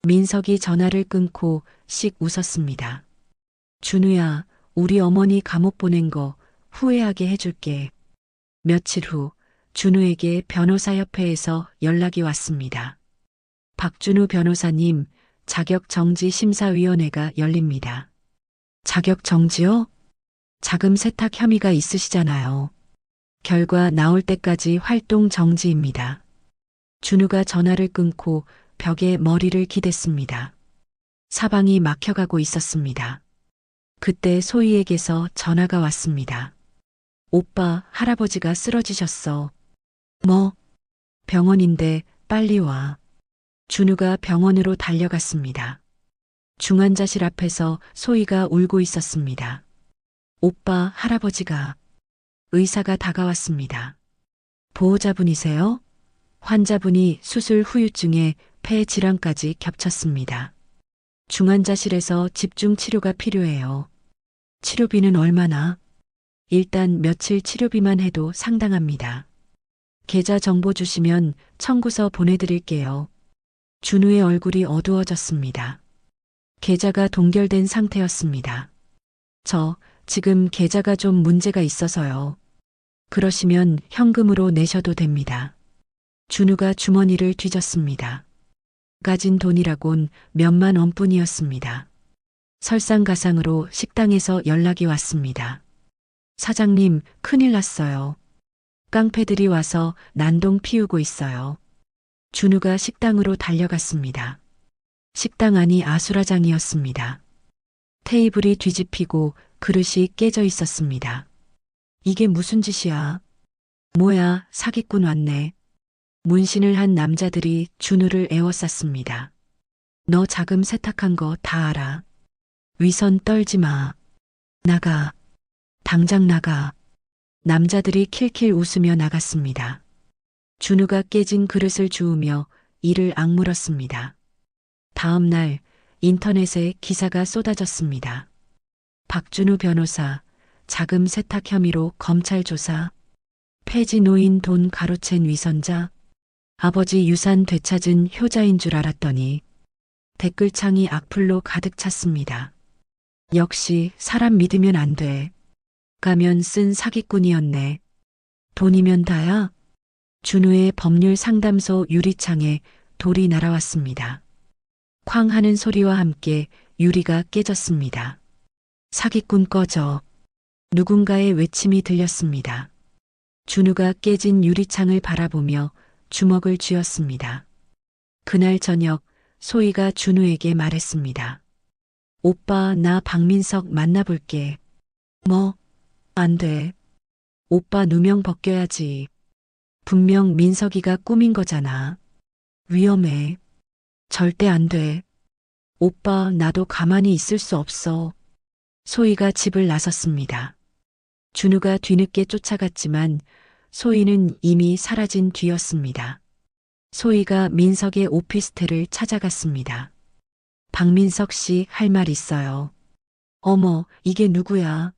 민석이 전화를 끊고 씩 웃었습니다. 준우야, 우리 어머니 감옥 보낸 거 후회하게 해줄게. 며칠 후 준우에게 변호사협회에서 연락이 왔습니다. 박준우 변호사님, 자격정지심사위원회가 열립니다. 자격정지요? 자금 세탁 혐의가 있으시잖아요. 결과 나올 때까지 활동 정지입니다. 준우가 전화를 끊고 벽에 머리를 기댔습니다. 사방이 막혀가고 있었습니다. 그때 소희에게서 전화가 왔습니다. 오빠, 할아버지가 쓰러지셨어. 뭐? 병원인데 빨리 와. 준우가 병원으로 달려갔습니다. 중환자실 앞에서 소희가 울고 있었습니다. 오빠, 할아버지가. 의사가 다가왔습니다. 보호자분이세요? 환자분이 수술 후유증에 폐 질환까지 겹쳤습니다. 중환자실에서 집중 치료가 필요해요. 치료비는 얼마나? 일단 며칠 치료비만 해도 상당합니다. 계좌 정보 주시면 청구서 보내드릴게요. 준우의 얼굴이 어두워졌습니다. 계좌가 동결된 상태였습니다. 저 지금 계좌가 좀 문제가 있어서요. 그러시면 현금으로 내셔도 됩니다. 준우가 주머니를 뒤졌습니다. 가진 돈이라곤 몇만 원뿐이었습니다. 설상가상으로 식당에서 연락이 왔습니다. 사장님, 큰일 났어요. 깡패들이 와서 난동 피우고 있어요. 준우가 식당으로 달려갔습니다. 식당 안이 아수라장이었습니다. 테이블이 뒤집히고 그릇이 깨져 있었습니다. 이게 무슨 짓이야? 뭐야, 사기꾼 왔네. 문신을 한 남자들이 준우를 에워쌌습니다. 너 자금 세탁한 거 다 알아. 위선 떨지 마. 나가. 당장 나가. 남자들이 킬킬 웃으며 나갔습니다. 준우가 깨진 그릇을 주우며 이를 악물었습니다. 다음 날 인터넷에 기사가 쏟아졌습니다. 박준우 변호사, 자금 세탁 혐의로 검찰 조사, 폐지 노인 돈 가로챈 위선자, 아버지 유산 되찾은 효자인 줄 알았더니 댓글창이 악플로 가득 찼습니다. 역시 사람 믿으면 안 돼. 가면 쓴 사기꾼이었네. 돈이면 다야? 준우의 법률 상담소 유리창에 돌이 날아왔습니다. 쾅 하는 소리와 함께 유리가 깨졌습니다. 사기꾼 꺼져. 누군가의 외침이 들렸습니다. 준우가 깨진 유리창을 바라보며 주먹을 쥐었습니다. 그날 저녁 소희가 준우에게 말했습니다. 오빠, 나 박민석 만나볼게. 뭐? 안 돼. 오빠 누명 벗겨야지. 분명 민석이가 꾸민 거잖아. 위험해. 절대 안 돼. 오빠, 나도 가만히 있을 수 없어. 소희가 집을 나섰습니다. 준우가 뒤늦게 쫓아갔지만 소희는 이미 사라진 뒤였습니다. 소희가 민석의 오피스텔을 찾아갔습니다. 박민석 씨, 할 말 있어요. 어머, 이게 누구야?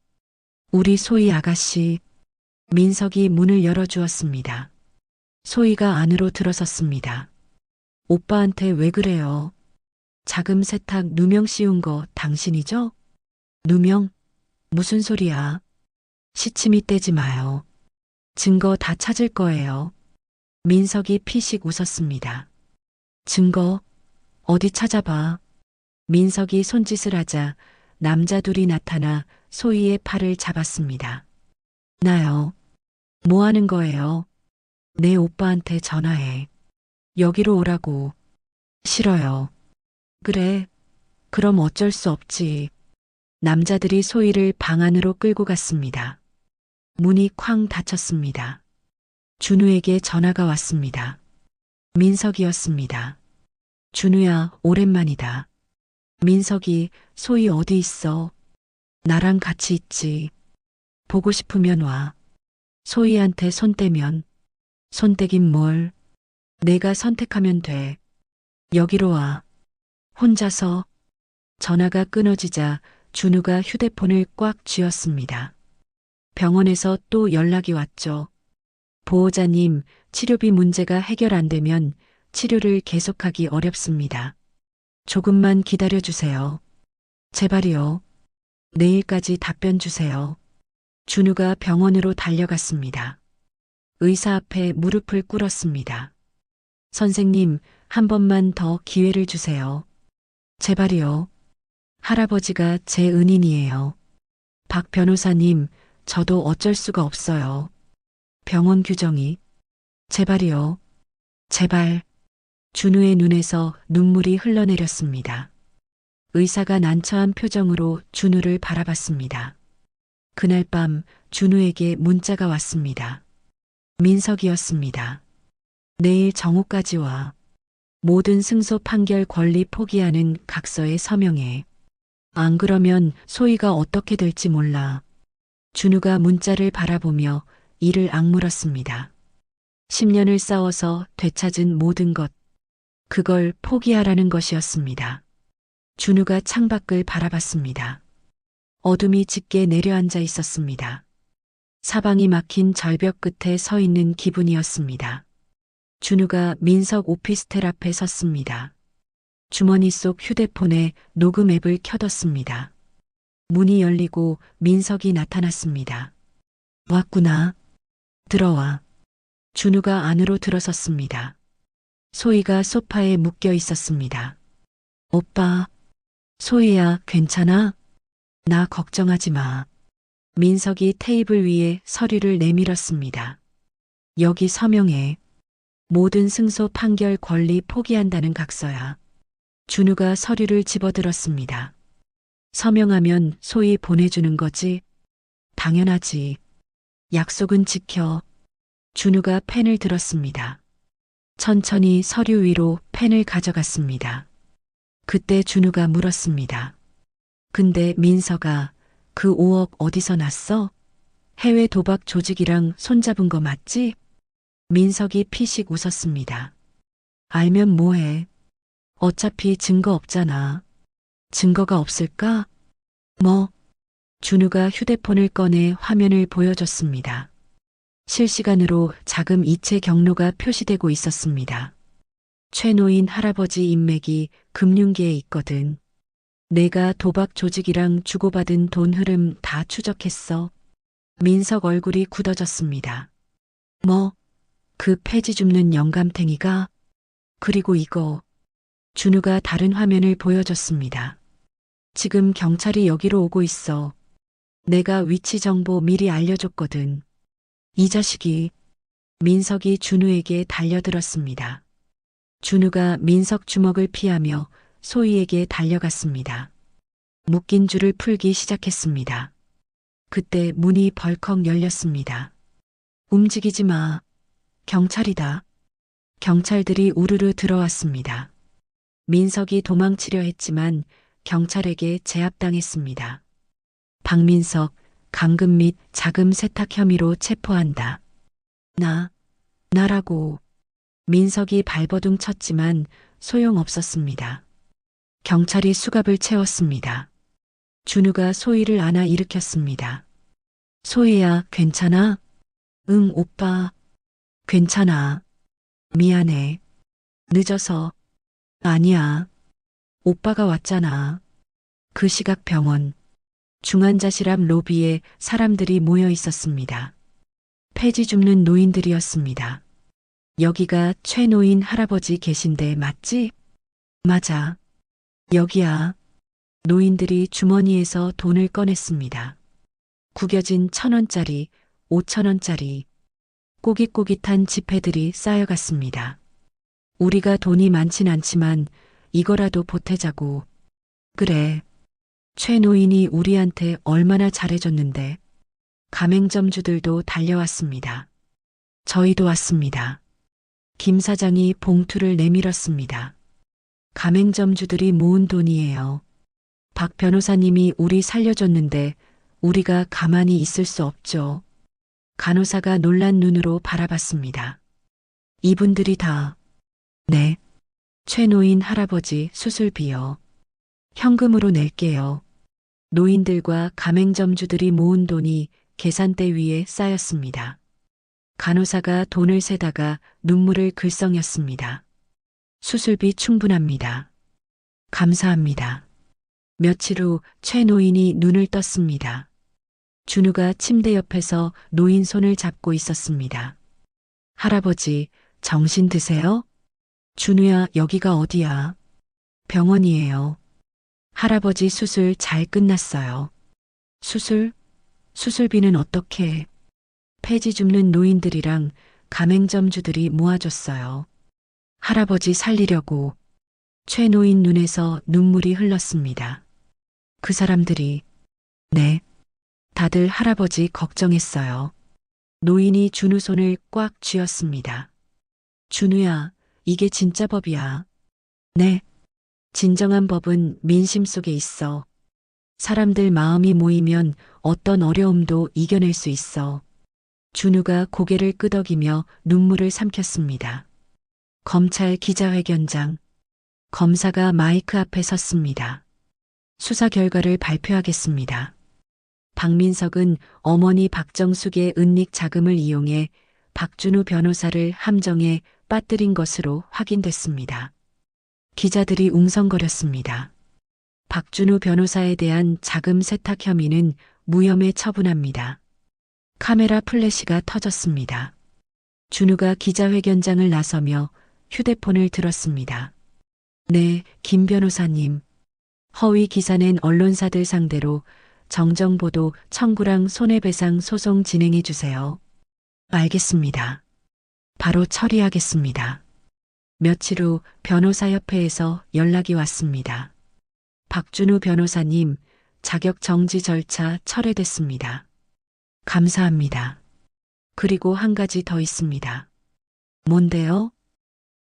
우리 소희 아가씨. 민석이 문을 열어주었습니다. 소희가 안으로 들어섰습니다. 오빠한테 왜 그래요? 자금 세탁 누명 씌운 거 당신이죠? 누명? 무슨 소리야? 시치미 떼지 마요. 증거 다 찾을 거예요. 민석이 피식 웃었습니다. 증거? 어디 찾아봐. 민석이 손짓을 하자 남자 둘이 나타나 소희의 팔을 잡았습니다. 나요. 뭐 하는 거예요? 내 오빠한테 전화해. 여기로 오라고. 싫어요. 그래. 그럼 어쩔 수 없지. 남자들이 소희를 방 안으로 끌고 갔습니다. 문이 쾅 닫혔습니다. 준우에게 전화가 왔습니다. 민석이었습니다. 준우야, 오랜만이다. 민석이, 소희 어디 있어? 나랑 같이 있지. 보고 싶으면 와. 소희한테 손 떼면. 손 떼긴 뭘. 내가 선택하면 돼. 여기로 와. 혼자서. 전화가 끊어지자 준우가 휴대폰을 꽉 쥐었습니다. 병원에서 또 연락이 왔죠. 보호자님, 치료비 문제가 해결 안 되면 치료를 계속하기 어렵습니다. 조금만 기다려 주세요. 제발이요. 내일까지 답변 주세요. 준우가 병원으로 달려갔습니다. 의사 앞에 무릎을 꿇었습니다. 선생님, 한 번만 더 기회를 주세요. 제발이요. 할아버지가 제 은인이에요. 박 변호사님, 저도 어쩔 수가 없어요. 병원 규정이. 제발이요. 제발. 준우의 눈에서 눈물이 흘러내렸습니다. 의사가 난처한 표정으로 준우를 바라봤습니다. 그날 밤 준우에게 문자가 왔습니다. 민석이었습니다. 내일 정오까지 와. 모든 승소 판결 권리 포기하는 각서에 서명해. 안 그러면 소희가 어떻게 될지 몰라. 준우가 문자를 바라보며 이를 악물었습니다. 10년을 싸워서 되찾은 모든 것. 그걸 포기하라는 것이었습니다. 준우가 창밖을 바라봤습니다. 어둠이 짙게 내려앉아 있었습니다. 사방이 막힌 절벽 끝에 서 있는 기분이었습니다. 준우가 민석 오피스텔 앞에 섰습니다. 주머니 속 휴대폰에 녹음 앱을 켜뒀습니다. 문이 열리고 민석이 나타났습니다. 왔구나. 들어와. 준우가 안으로 들어섰습니다. 소희가 소파에 묶여 있었습니다. 오빠. 소희야, 괜찮아? 나 걱정하지 마. 민석이 테이블 위에 서류를 내밀었습니다. 여기 서명해. 모든 승소 판결 권리 포기한다는 각서야. 준우가 서류를 집어들었습니다. 서명하면 소희 보내주는 거지? 당연하지. 약속은 지켜. 준우가 펜을 들었습니다. 천천히 서류 위로 펜을 가져갔습니다. 그때 준우가 물었습니다. 근데 민서가 그 5억 어디서 났어? 해외 도박 조직이랑 손잡은 거 맞지? 민석이 피식 웃었습니다. 알면 뭐해? 어차피 증거 없잖아. 증거가 없을까? 뭐? 준우가 휴대폰을 꺼내 화면을 보여줬습니다. 실시간으로 자금 이체 경로가 표시되고 있었습니다. 최노인 할아버지 인맥이 금융계에 있거든. 내가 도박 조직이랑 주고받은 돈 흐름 다 추적했어. 민석 얼굴이 굳어졌습니다. 뭐? 그 폐지 줍는 영감탱이가? 그리고 이거. 준우가 다른 화면을 보여줬습니다. 지금 경찰이 여기로 오고 있어. 내가 위치 정보 미리 알려줬거든. 이 자식이. 민석이 준우에게 달려들었습니다. 준우가 민석 주먹을 피하며 소희에게 달려갔습니다. 묶인 줄을 풀기 시작했습니다. 그때 문이 벌컥 열렸습니다. 움직이지 마. 경찰이다. 경찰들이 우르르 들어왔습니다. 민석이 도망치려 했지만 경찰에게 제압당했습니다. 박민석, 감금 및 자금 세탁 혐의로 체포한다. 나라고. 민석이 발버둥 쳤지만 소용없었습니다. 경찰이 수갑을 채웠습니다. 준우가 소희를 안아 일으켰습니다. 소희야, 괜찮아? 응, 오빠. 괜찮아. 미안해. 늦어서. 아니야. 오빠가 왔잖아. 그 시각 병원. 중환자실 앞 로비에 사람들이 모여 있었습니다. 폐지 줍는 노인들이었습니다. 여기가 최노인 할아버지 계신데 맞지? 맞아. 여기야. 노인들이 주머니에서 돈을 꺼냈습니다. 구겨진 1,000원짜리, 5,000원짜리, 꼬깃꼬깃한 지폐들이 쌓여갔습니다. 우리가 돈이 많진 않지만 이거라도 보태자고. 그래. 최 노인이 우리한테 얼마나 잘해줬는데. 가맹점주들도 달려왔습니다. 저희도 왔습니다. 김 사장이 봉투를 내밀었습니다. 가맹점주들이 모은 돈이에요. 박 변호사님이 우리 살려줬는데 우리가 가만히 있을 수 없죠. 간호사가 놀란 눈으로 바라봤습니다. 이분들이 다. 네. 최노인 할아버지 수술비요. 현금으로 낼게요. 노인들과 가맹점주들이 모은 돈이 계산대 위에 쌓였습니다. 간호사가 돈을 세다가 눈물을 글썽였습니다. 수술비 충분합니다. 감사합니다. 며칠 후 최 노인이 눈을 떴습니다. 준우가 침대 옆에서 노인 손을 잡고 있었습니다. 할아버지, 정신 드세요? 준우야, 여기가 어디야? 병원이에요. 할아버지 수술 잘 끝났어요. 수술? 수술비는 어떻게? 폐지 줍는 노인들이랑 가맹점주들이 모아줬어요. 할아버지 살리려고. 최 노인 눈에서 눈물이 흘렀습니다. 그 사람들이. 네. 다들 할아버지 걱정했어요. 노인이 준우 손을 꽉 쥐었습니다. 준우야, 이게 진짜 법이야. 네. 진정한 법은 민심 속에 있어. 사람들 마음이 모이면 어떤 어려움도 이겨낼 수 있어. 준우가 고개를 끄덕이며 눈물을 삼켰습니다. 검찰 기자회견장. 검사가 마이크 앞에 섰습니다. 수사 결과를 발표하겠습니다. 박민석은 어머니 박정숙의 은닉 자금을 이용해 박준우 변호사를 함정에 빠뜨린 것으로 확인됐습니다. 기자들이 웅성거렸습니다. 박준우 변호사에 대한 자금 세탁 혐의는 무혐의 처분합니다. 카메라 플래시가 터졌습니다. 준우가 기자회견장을 나서며 휴대폰을 들었습니다. 네, 김 변호사님. 허위 기사 낸 언론사들 상대로 정정보도 청구랑 손해배상 소송 진행해 주세요. 알겠습니다. 바로 처리하겠습니다. 며칠 후 변호사협회에서 연락이 왔습니다. 박준우 변호사님, 자격 정지 절차 철회됐습니다. 감사합니다. 그리고 한 가지 더 있습니다. 뭔데요?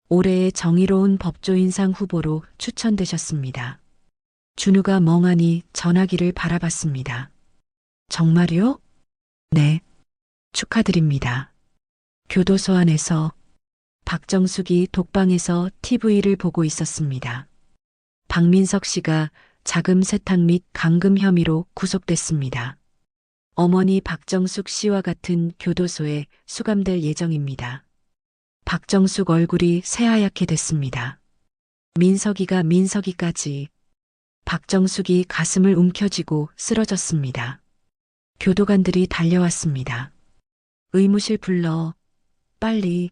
올해의 정의로운 법조인상 후보로 추천되셨습니다. 준우가 멍하니 전화기를 바라봤습니다. 정말요? 네, 축하드립니다. 교도소 안에서 박정숙이 독방에서 TV를 보고 있었습니다. 박민석 씨가 자금 세탁 및 감금 혐의로 구속됐습니다. 어머니 박정숙 씨와 같은 교도소에 수감될 예정입니다. 박정숙 얼굴이 새하얗게 됐습니다. 민석이까지. 박정숙이 가슴을 움켜쥐고 쓰러졌습니다. 교도관들이 달려왔습니다. 의무실 불러. 빨리.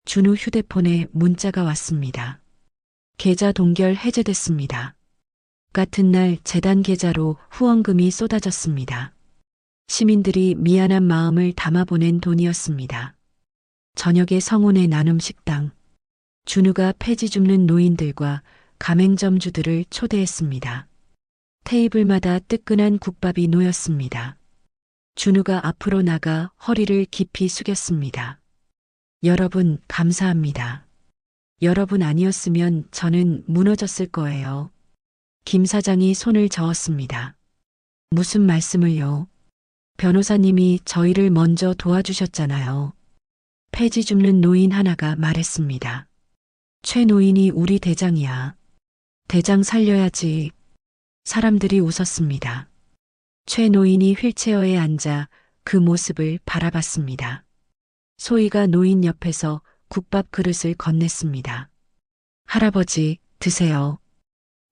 준우 휴대폰에 문자가 왔습니다. 계좌 동결 해제됐습니다. 같은 날 재단 계좌로 후원금이 쏟아졌습니다. 시민들이 미안한 마음을 담아 보낸 돈이었습니다. 저녁에 성운의 나눔 식당. 준우가 폐지 줍는 노인들과 가맹점주들을 초대했습니다. 테이블마다 뜨끈한 국밥이 놓였습니다. 준우가 앞으로 나가 허리를 깊이 숙였습니다. 여러분, 감사합니다. 여러분 아니었으면 저는 무너졌을 거예요. 김 사장이 손을 저었습니다. 무슨 말씀을요? 변호사님이 저희를 먼저 도와주셨잖아요. 폐지 줍는 노인 하나가 말했습니다. 최 노인이 우리 대장이야. 대장 살려야지. 사람들이 웃었습니다. 최 노인이 휠체어에 앉아 그 모습을 바라봤습니다. 소희가 노인 옆에서 국밥 그릇을 건넸습니다. 할아버지, 드세요.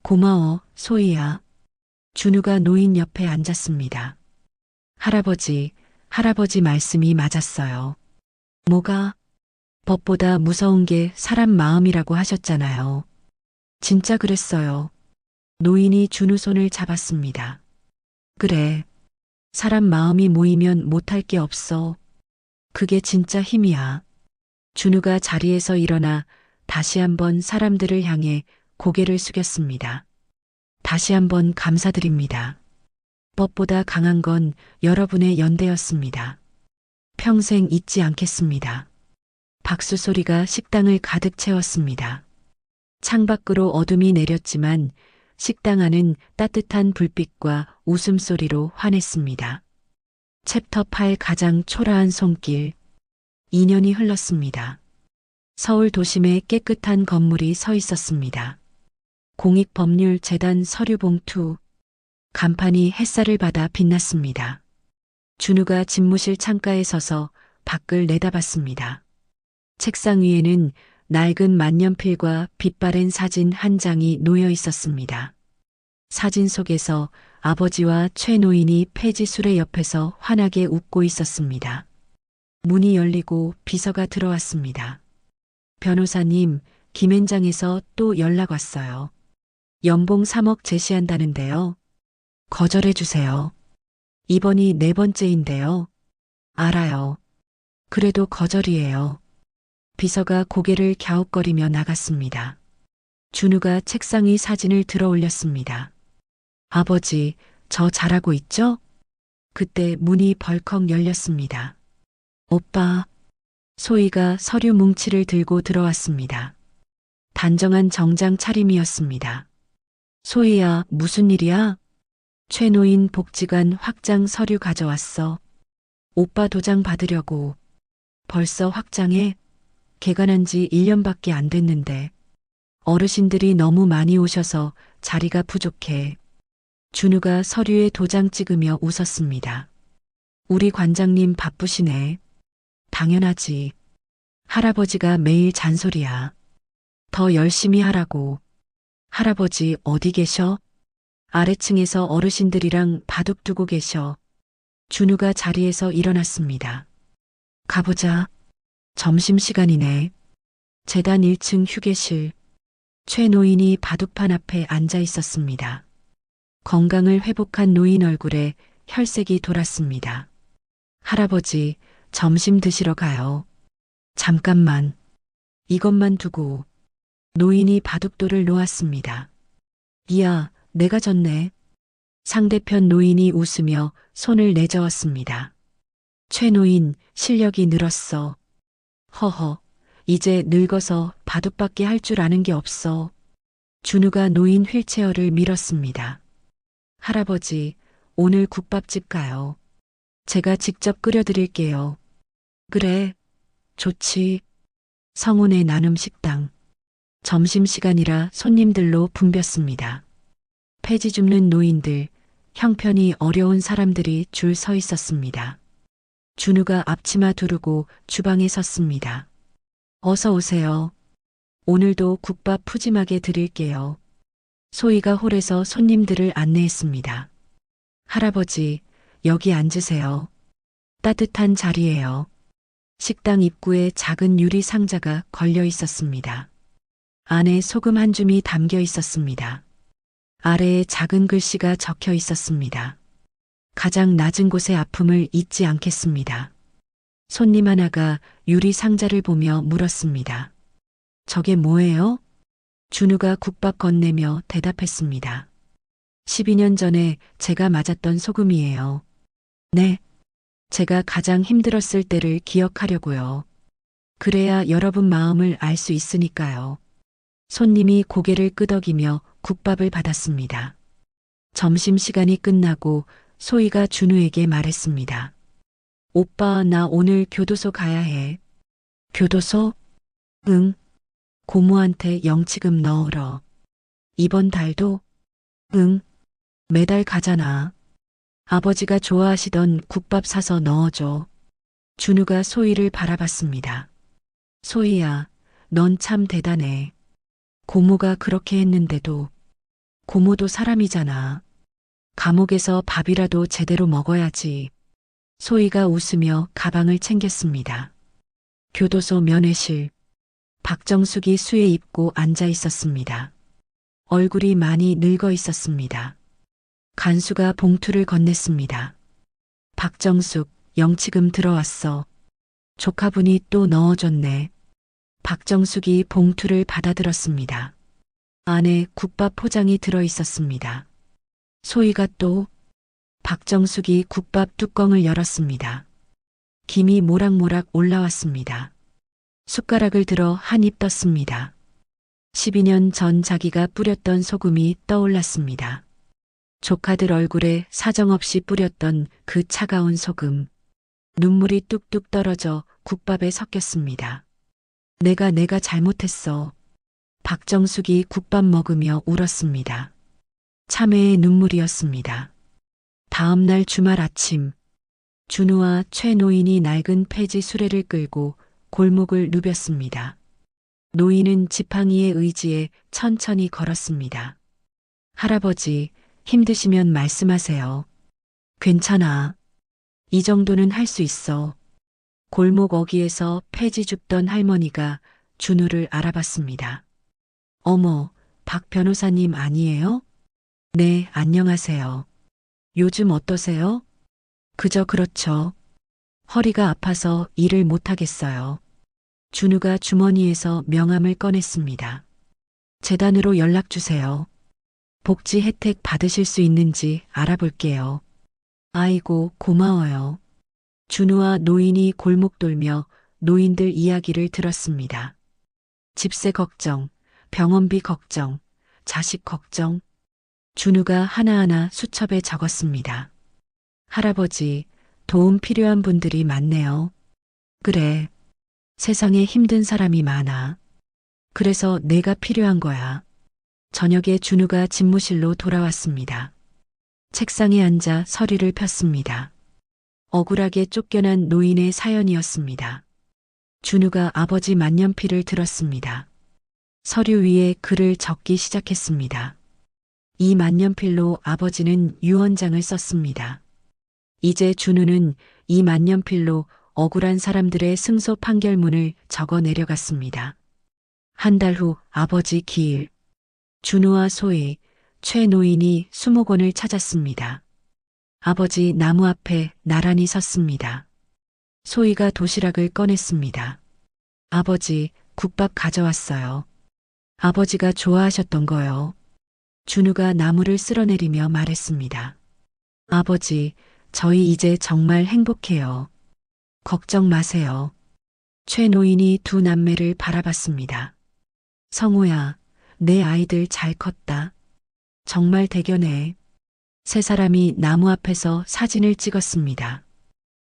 고마워, 소희야. 준우가 노인 옆에 앉았습니다. 할아버지 말씀이 맞았어요. 뭐가? 법보다 무서운 게 사람 마음이라고 하셨잖아요. 진짜 그랬어요. 노인이 준우 손을 잡았습니다. 그래. 사람 마음이 모이면 못할 게 없어. 그게 진짜 힘이야. 준우가 자리에서 일어나 다시 한번 사람들을 향해 고개를 숙였습니다. 다시 한번 감사드립니다. 법보다 강한 건 여러분의 연대였습니다. 평생 잊지 않겠습니다. 박수 소리가 식당을 가득 채웠습니다. 창밖으로 어둠이 내렸지만 식당 안은 따뜻한 불빛과 웃음소리로 환했습니다. 챕터 8 가장 초라한 손길. 2년이 흘렀습니다. 서울 도심에 깨끗한 건물이 서 있었습니다. 공익법률재단 서류봉투. 간판이 햇살을 받아 빛났습니다. 준우가 집무실 창가에 서서 밖을 내다봤습니다. 책상 위에는 낡은 만년필과 빛바랜 사진 한 장이 놓여 있었습니다. 사진 속에서 아버지와 최 노인이 폐지 수레 옆에서 환하게 웃고 있었습니다. 문이 열리고 비서가 들어왔습니다. 변호사님, 김앤장에서 또 연락 왔어요. 연봉 3억 제시한다는데요. 거절해 주세요. 이번이 4번째인데요. 알아요. 그래도 거절이에요. 비서가 고개를 갸웃거리며 나갔습니다. 준우가 책상 위 사진을 들어 올렸습니다. 아버지, 저 잘하고 있죠? 그때 문이 벌컥 열렸습니다. 오빠. 소희가 서류 뭉치를 들고 들어왔습니다. 단정한 정장 차림이었습니다. 소희야, 무슨 일이야? 최 노인 복지관 확장 서류 가져왔어. 오빠 도장 받으려고. 벌써 확장해? 개관한 지 1년밖에 안 됐는데. 어르신들이 너무 많이 오셔서 자리가 부족해. 준우가 서류에 도장 찍으며 웃었습니다. 우리 관장님 바쁘시네. 당연하지. 할아버지가 매일 잔소리야. 더 열심히 하라고. 할아버지 어디 계셔? 아래층에서 어르신들이랑 바둑 두고 계셔. 준우가 자리에서 일어났습니다. 가보자. 점심시간이네. 재단 1층 휴게실. 최 노인이 바둑판 앞에 앉아 있었습니다. 건강을 회복한 노인 얼굴에 혈색이 돌았습니다. 할아버지, 점심 드시러 가요. 잠깐만. 이것만 두고. 노인이 바둑돌을 놓았습니다. 이야, 내가 졌네. 상대편 노인이 웃으며 손을 내저었습니다. 최 노인, 실력이 늘었어. 허허, 이제 늙어서 바둑밖에 할 줄 아는 게 없어. 준우가 놓인 휠체어를 밀었습니다. 할아버지, 오늘 국밥집 가요. 제가 직접 끓여드릴게요. 그래, 좋지. 성운의 나눔 식당. 점심시간이라 손님들로 붐볐습니다. 폐지 줍는 노인들, 형편이 어려운 사람들이 줄 서 있었습니다. 준우가 앞치마 두르고 주방에 섰습니다. 어서 오세요. 오늘도 국밥 푸짐하게 드릴게요. 소희가 홀에서 손님들을 안내했습니다. 할아버지, 여기 앉으세요. 따뜻한 자리예요. 식당 입구에 작은 유리 상자가 걸려 있었습니다. 안에 소금 한 줌이 담겨 있었습니다. 아래에 작은 글씨가 적혀 있었습니다. 가장 낮은 곳의 아픔을 잊지 않겠습니다. 손님 하나가 유리 상자를 보며 물었습니다. 저게 뭐예요? 준우가 국밥 건네며 대답했습니다. 12년 전에 제가 맞았던 소금이에요. 네. 제가 가장 힘들었을 때를 기억하려고요. 그래야 여러분 마음을 알 수 있으니까요. 손님이 고개를 끄덕이며 국밥을 받았습니다. 점심시간이 끝나고 소희가 준우에게 말했습니다. 오빠, 나 오늘 교도소 가야 해. 교도소? 응. 고모한테 영치금 넣으러. 이번 달도? 응. 매달 가잖아. 아버지가 좋아하시던 국밥 사서 넣어줘. 준우가 소희를 바라봤습니다. 소희야, 넌 참 대단해. 고모가 그렇게 했는데도. 고모도 사람이잖아. 감옥에서 밥이라도 제대로 먹어야지. 소희가 웃으며 가방을 챙겼습니다. 교도소 면회실. 박정숙이 수에 입고 앉아 있었습니다. 얼굴이 많이 늙어 있었습니다. 간수가 봉투를 건넸습니다. 박정숙, 영치금 들어왔어. 조카분이 또 넣어줬네. 박정숙이 봉투를 받아들었습니다. 안에 국밥 포장이 들어 있었습니다. 소희가 또 박정숙이 국밥 뚜껑을 열었습니다. 김이 모락모락 올라왔습니다. 숟가락을 들어 한 입 떴습니다. 12년 전 자기가 뿌렸던 소금이 떠올랐습니다. 조카들 얼굴에 사정없이 뿌렸던 그 차가운 소금. 눈물이 뚝뚝 떨어져 국밥에 섞였습니다. 내가 잘못했어. 박정숙이 국밥 먹으며 울었습니다. 참회의 눈물이었습니다. 다음 날 주말 아침, 준우와 최 노인이 낡은 폐지 수레를 끌고 골목을 누볐습니다. 노인은 지팡이의 의지에 천천히 걸었습니다. 할아버지, 힘드시면 말씀하세요. 괜찮아. 이 정도는 할 수 있어. 골목 어귀에서 폐지 줍던 할머니가 준우를 알아봤습니다. 어머, 박 변호사님 아니에요? 네, 안녕하세요. 요즘 어떠세요? 그저 그렇죠. 허리가 아파서 일을 못하겠어요. 준우가 주머니에서 명함을 꺼냈습니다. 재단으로 연락 주세요. 복지 혜택 받으실 수 있는지 알아볼게요. 아이고, 고마워요. 준우와 노인이 골목 돌며 노인들 이야기를 들었습니다. 집세 걱정, 병원비 걱정, 자식 걱정. 준우가 하나하나 수첩에 적었습니다. 할아버지, 도움 필요한 분들이 많네요. 그래. 세상에 힘든 사람이 많아. 그래서 내가 필요한 거야. 저녁에 준우가 집무실로 돌아왔습니다. 책상에 앉아 서류를 폈습니다. 억울하게 쫓겨난 노인의 사연이었습니다. 준우가 아버지 만년필을 들었습니다. 서류 위에 글을 적기 시작했습니다. 이 만년필로 아버지는 유언장을 썼습니다. 이제 준우는 이 만년필로 억울한 사람들의 승소 판결문을 적어 내려갔습니다. 한 달 후 아버지 기일. 준우와 소희, 최 노인이 수목원을 찾았습니다. 아버지 나무 앞에 나란히 섰습니다. 소희가 도시락을 꺼냈습니다. 아버지, 국밥 가져왔어요. 아버지가 좋아하셨던 거요. 준우가 나무를 쓸어내리며 말했습니다. 아버지, 저희 이제 정말 행복해요. 걱정 마세요. 최 노인이 두 남매를 바라봤습니다. 성호야, 내 아이들 잘 컸다. 정말 대견해. 세 사람이 나무 앞에서 사진을 찍었습니다.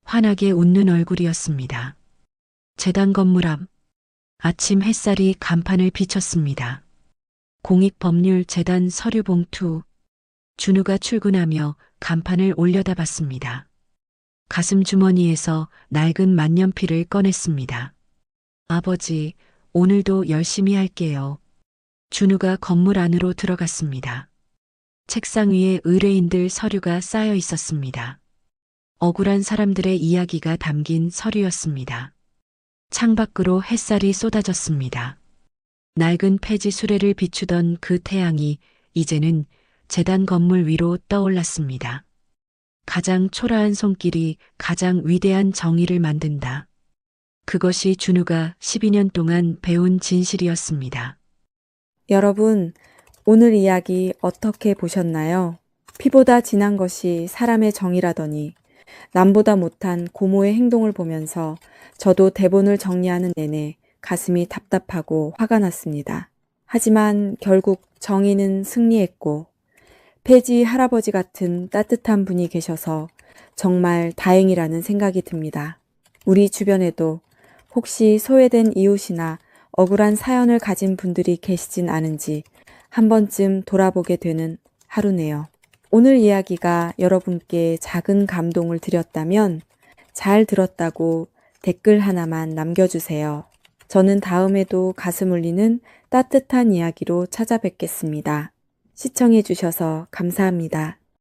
환하게 웃는 얼굴이었습니다. 재단 건물 앞 아침 햇살이 간판을 비쳤습니다. 공익법률재단 서류 봉투. 준우가 출근하며 간판을 올려다 봤습니다. 가슴 주머니에서 낡은 만년필을 꺼냈습니다. 아버지, 오늘도 열심히 할게요. 준우가 건물 안으로 들어갔습니다. 책상 위에 의뢰인들 서류가 쌓여 있었습니다. 억울한 사람들의 이야기가 담긴 서류였습니다. 창밖으로 햇살이 쏟아졌습니다. 낡은 폐지 수레를 비추던 그 태양이 이제는 재단 건물 위로 떠올랐습니다. 가장 초라한 손길이 가장 위대한 정의를 만든다. 그것이 준우가 12년 동안 배운 진실이었습니다. 여러분, 오늘 이야기 어떻게 보셨나요? 피보다 진한 것이 사람의 정이라더니 남보다 못한 고모의 행동을 보면서 저도 대본을 정리하는 내내 가슴이 답답하고 화가 났습니다. 하지만 결국 정의는 승리했고 폐지 할아버지 같은 따뜻한 분이 계셔서 정말 다행이라는 생각이 듭니다. 우리 주변에도 혹시 소외된 이웃이나 억울한 사연을 가진 분들이 계시진 않은지 한 번쯤 돌아보게 되는 하루네요. 오늘 이야기가 여러분께 작은 감동을 드렸다면 잘 들었다고 댓글 하나만 남겨주세요. 저는 다음에도 가슴 울리는 따뜻한 이야기로 찾아뵙겠습니다. 시청해주셔서 감사합니다.